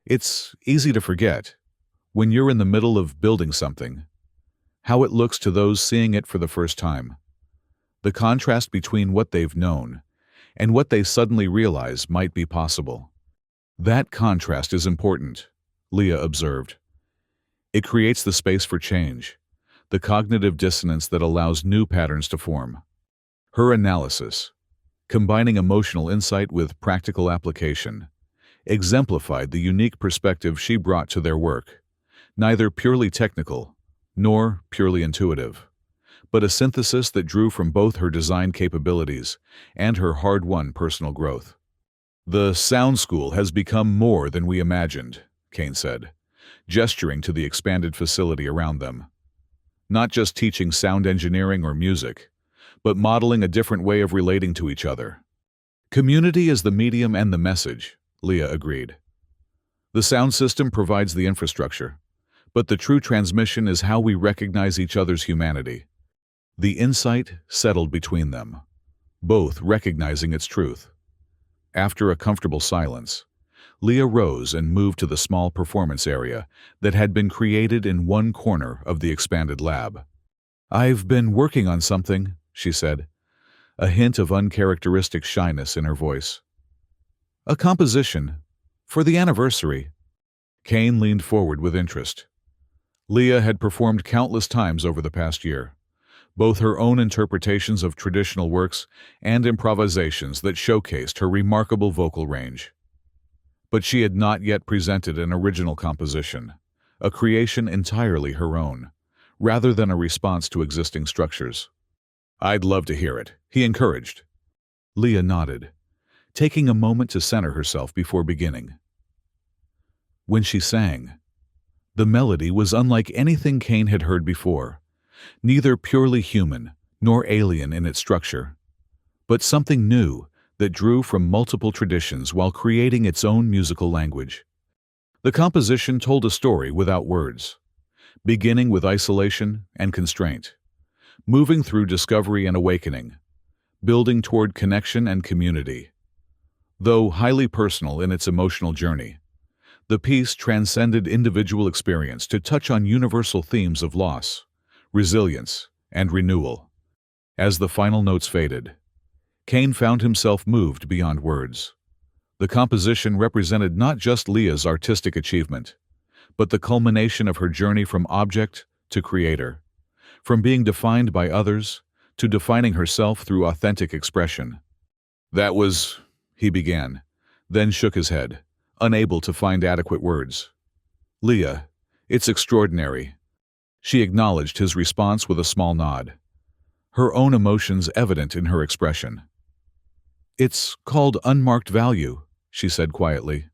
It's easy to forget, when you're in the middle of building something, how it looks to those seeing it for the first time. The contrast between what they've known and what they suddenly realize might be possible. That contrast is important, Leah observed. It creates the space for change, the cognitive dissonance that allows new patterns to form. Her analysis, combining emotional insight with practical application, exemplified the unique perspective she brought to their work, neither purely technical nor purely intuitive, but a synthesis that drew from both her design capabilities and her hard-won personal growth. "The sound school has become more than we imagined," Kane said, gesturing to the expanded facility around them. "Not just teaching sound engineering or music, but modeling a different way of relating to each other. Community is the medium and the message," Leah agreed. "The sound system provides the infrastructure, but the true transmission is how we recognize each other's humanity." The insight settled between them, both recognizing its truth. After a comfortable silence, Leah rose and moved to the small performance area that had been created in one corner of the expanded lab. "I've been working on something," she said, a hint of uncharacteristic shyness in her voice. "A composition. For the anniversary." Kane leaned forward with interest. Leah had performed countless times over the past year, both her own interpretations of traditional works and improvisations that showcased her remarkable vocal range. But she had not yet presented an original composition, a creation entirely her own, rather than a response to existing structures. "I'd love to hear it," he encouraged. Leah nodded, taking a moment to center herself before beginning. When she sang, The melody was unlike anything Kane had heard before, neither purely human nor alien in its structure, but something new that drew from multiple traditions while creating its own musical language. The composition told a story without words, beginning with isolation and constraint, moving through discovery and awakening, building toward connection and community. Though highly personal in its emotional journey, the piece transcended individual experience to touch on universal themes of loss, resilience, and renewal. As the final notes faded, Kane found himself moved beyond words. The composition represented not just Leah's artistic achievement, but the culmination of her journey from object to creator, from being defined by others to defining herself through authentic expression. "That was," he began, then shook his head, unable to find adequate words. "Leah, it's extraordinary." She acknowledged his response with a small nod, her own emotions evident in her expression. "It's called unmarked value," she said quietly.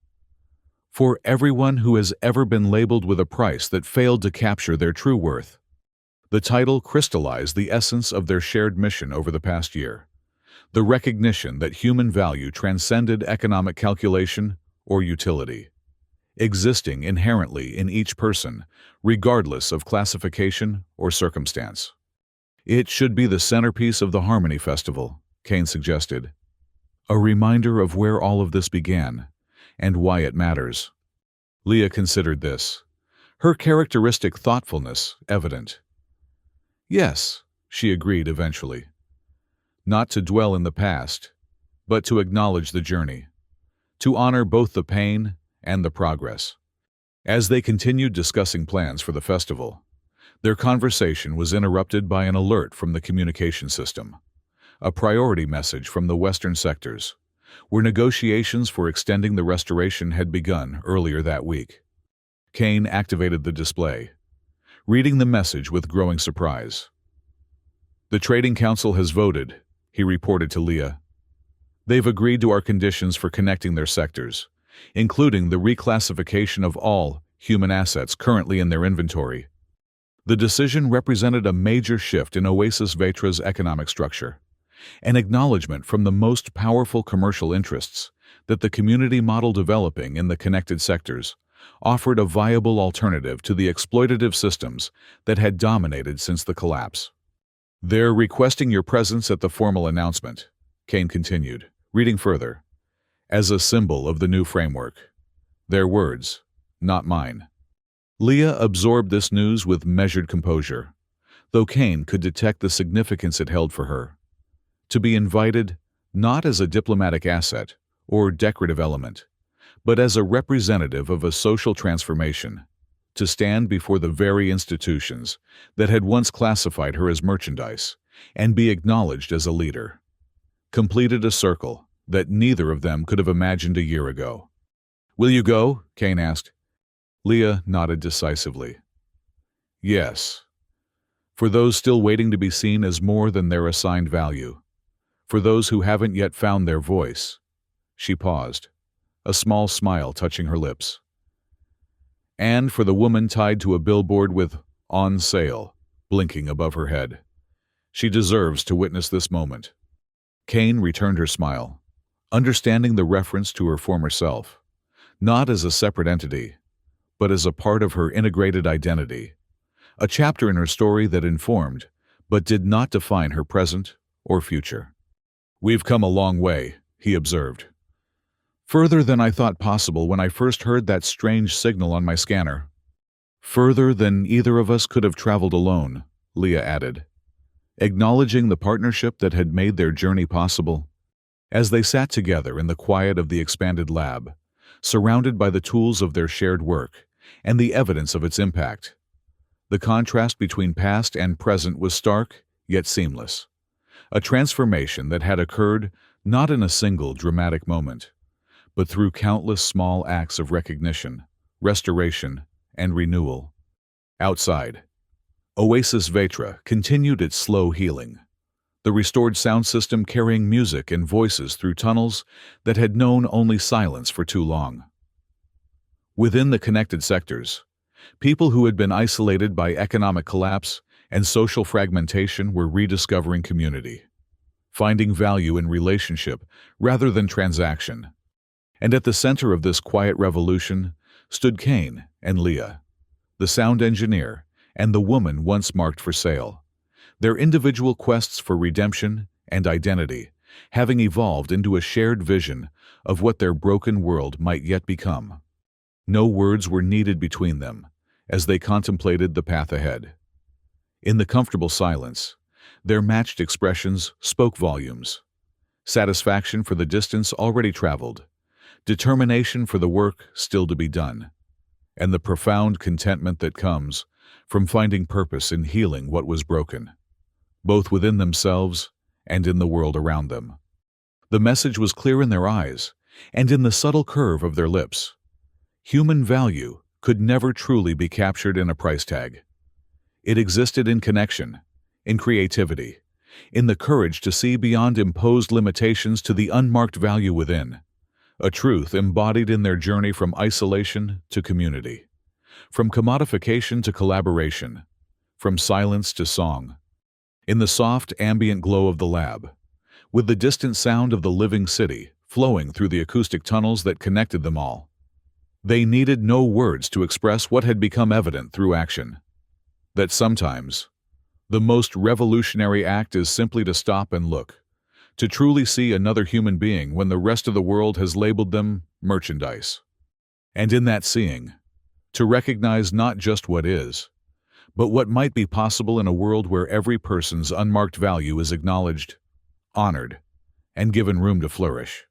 "For everyone who has ever been labeled with a price that failed to capture their true worth." The title crystallized the essence of their shared mission over the past year, the recognition that human value transcended economic calculation or utility, existing inherently in each person, regardless of classification or circumstance. "It should be the centerpiece of the Harmony Festival," Kane suggested. "A reminder of where all of this began and why it matters." Leah considered this, her characteristic thoughtfulness evident. "Yes," she agreed eventually. Not to dwell in the past, but to acknowledge the journey, to honor both the pain and the progress. As they continued discussing plans for the festival, their conversation was interrupted by an alert from the communication system, a priority message from the western sectors, where negotiations for extending the restoration had begun earlier that week. Kane activated the display, reading the message with growing surprise. "The Trading Council has voted," he reported to Leah. "They've agreed to our conditions for connecting their sectors, including the reclassification of all human assets currently in their inventory." The decision represented a major shift in Oasis Vetra's economic structure, an acknowledgement from the most powerful commercial interests that the community model developing in the connected sectors offered a viable alternative to the exploitative systems that had dominated since the collapse. "They're requesting your presence at the formal announcement," Kane continued, reading further, "as a symbol of the new framework." Their words, not mine. Leah absorbed this news with measured composure, though Kane could detect the significance it held for her. To be invited, not as a diplomatic asset or decorative element, but as a representative of a social transformation, to stand before the very institutions that had once classified her as merchandise and be acknowledged as a leader, completed a circle that neither of them could have imagined a year ago. "Will you go?" Kane asked. Leah nodded decisively. "Yes. For those still waiting to be seen as more than their assigned value. For those who haven't yet found their voice." She paused, a small smile touching her lips. "And for the woman tied to a billboard with "on sale" blinking above her head. She deserves to witness this moment." Kane returned her smile, understanding the reference to her former self, not as a separate entity, but as a part of her integrated identity, a chapter in her story that informed, but did not define her present or future. "We've come a long way," he observed. "Further than I thought possible when I first heard that strange signal on my scanner." "Further than either of us could have traveled alone," Leah added, acknowledging the partnership that had made their journey possible. As they sat together in the quiet of the expanded lab, surrounded by the tools of their shared work and the evidence of its impact, the contrast between past and present was stark yet seamless. A transformation that had occurred not in a single dramatic moment, but through countless small acts of recognition, restoration, and renewal. Outside, Oasis Vetra continued its slow healing, the restored sound system carrying music and voices through tunnels that had known only silence for too long. Within the connected sectors, People who had been isolated by economic collapse and social fragmentation were rediscovering community, finding value in relationship rather than transaction. And at the center of this quiet revolution stood Cain and Leah, the sound engineer and the woman once marked for sale, their individual quests for redemption and identity having evolved into a shared vision of what their broken world might yet become. No words were needed between them as they contemplated the path ahead. In the comfortable silence, their matched expressions spoke volumes. Satisfaction for the distance already traveled, determination for the work still to be done, and the profound contentment that comes from finding purpose in healing what was broken, both within themselves and in the world around them. The message was clear in their eyes and in the subtle curve of their lips. Human value could never truly be captured in a price tag. It existed in connection, in creativity, in the courage to see beyond imposed limitations to the unmarked value within, a truth embodied in their journey from isolation to community, from commodification to collaboration, from silence to song. In the soft, ambient glow of the lab, with the distant sound of the living city flowing through the acoustic tunnels that connected them all, they needed no words to express what had become evident through action. That sometimes, the most revolutionary act is simply to stop and look, to truly see another human being when the rest of the world has labeled them merchandise. And in that seeing, to recognize not just what is, but what might be possible in a world where every person's unmarked value is acknowledged, honored, and given room to flourish.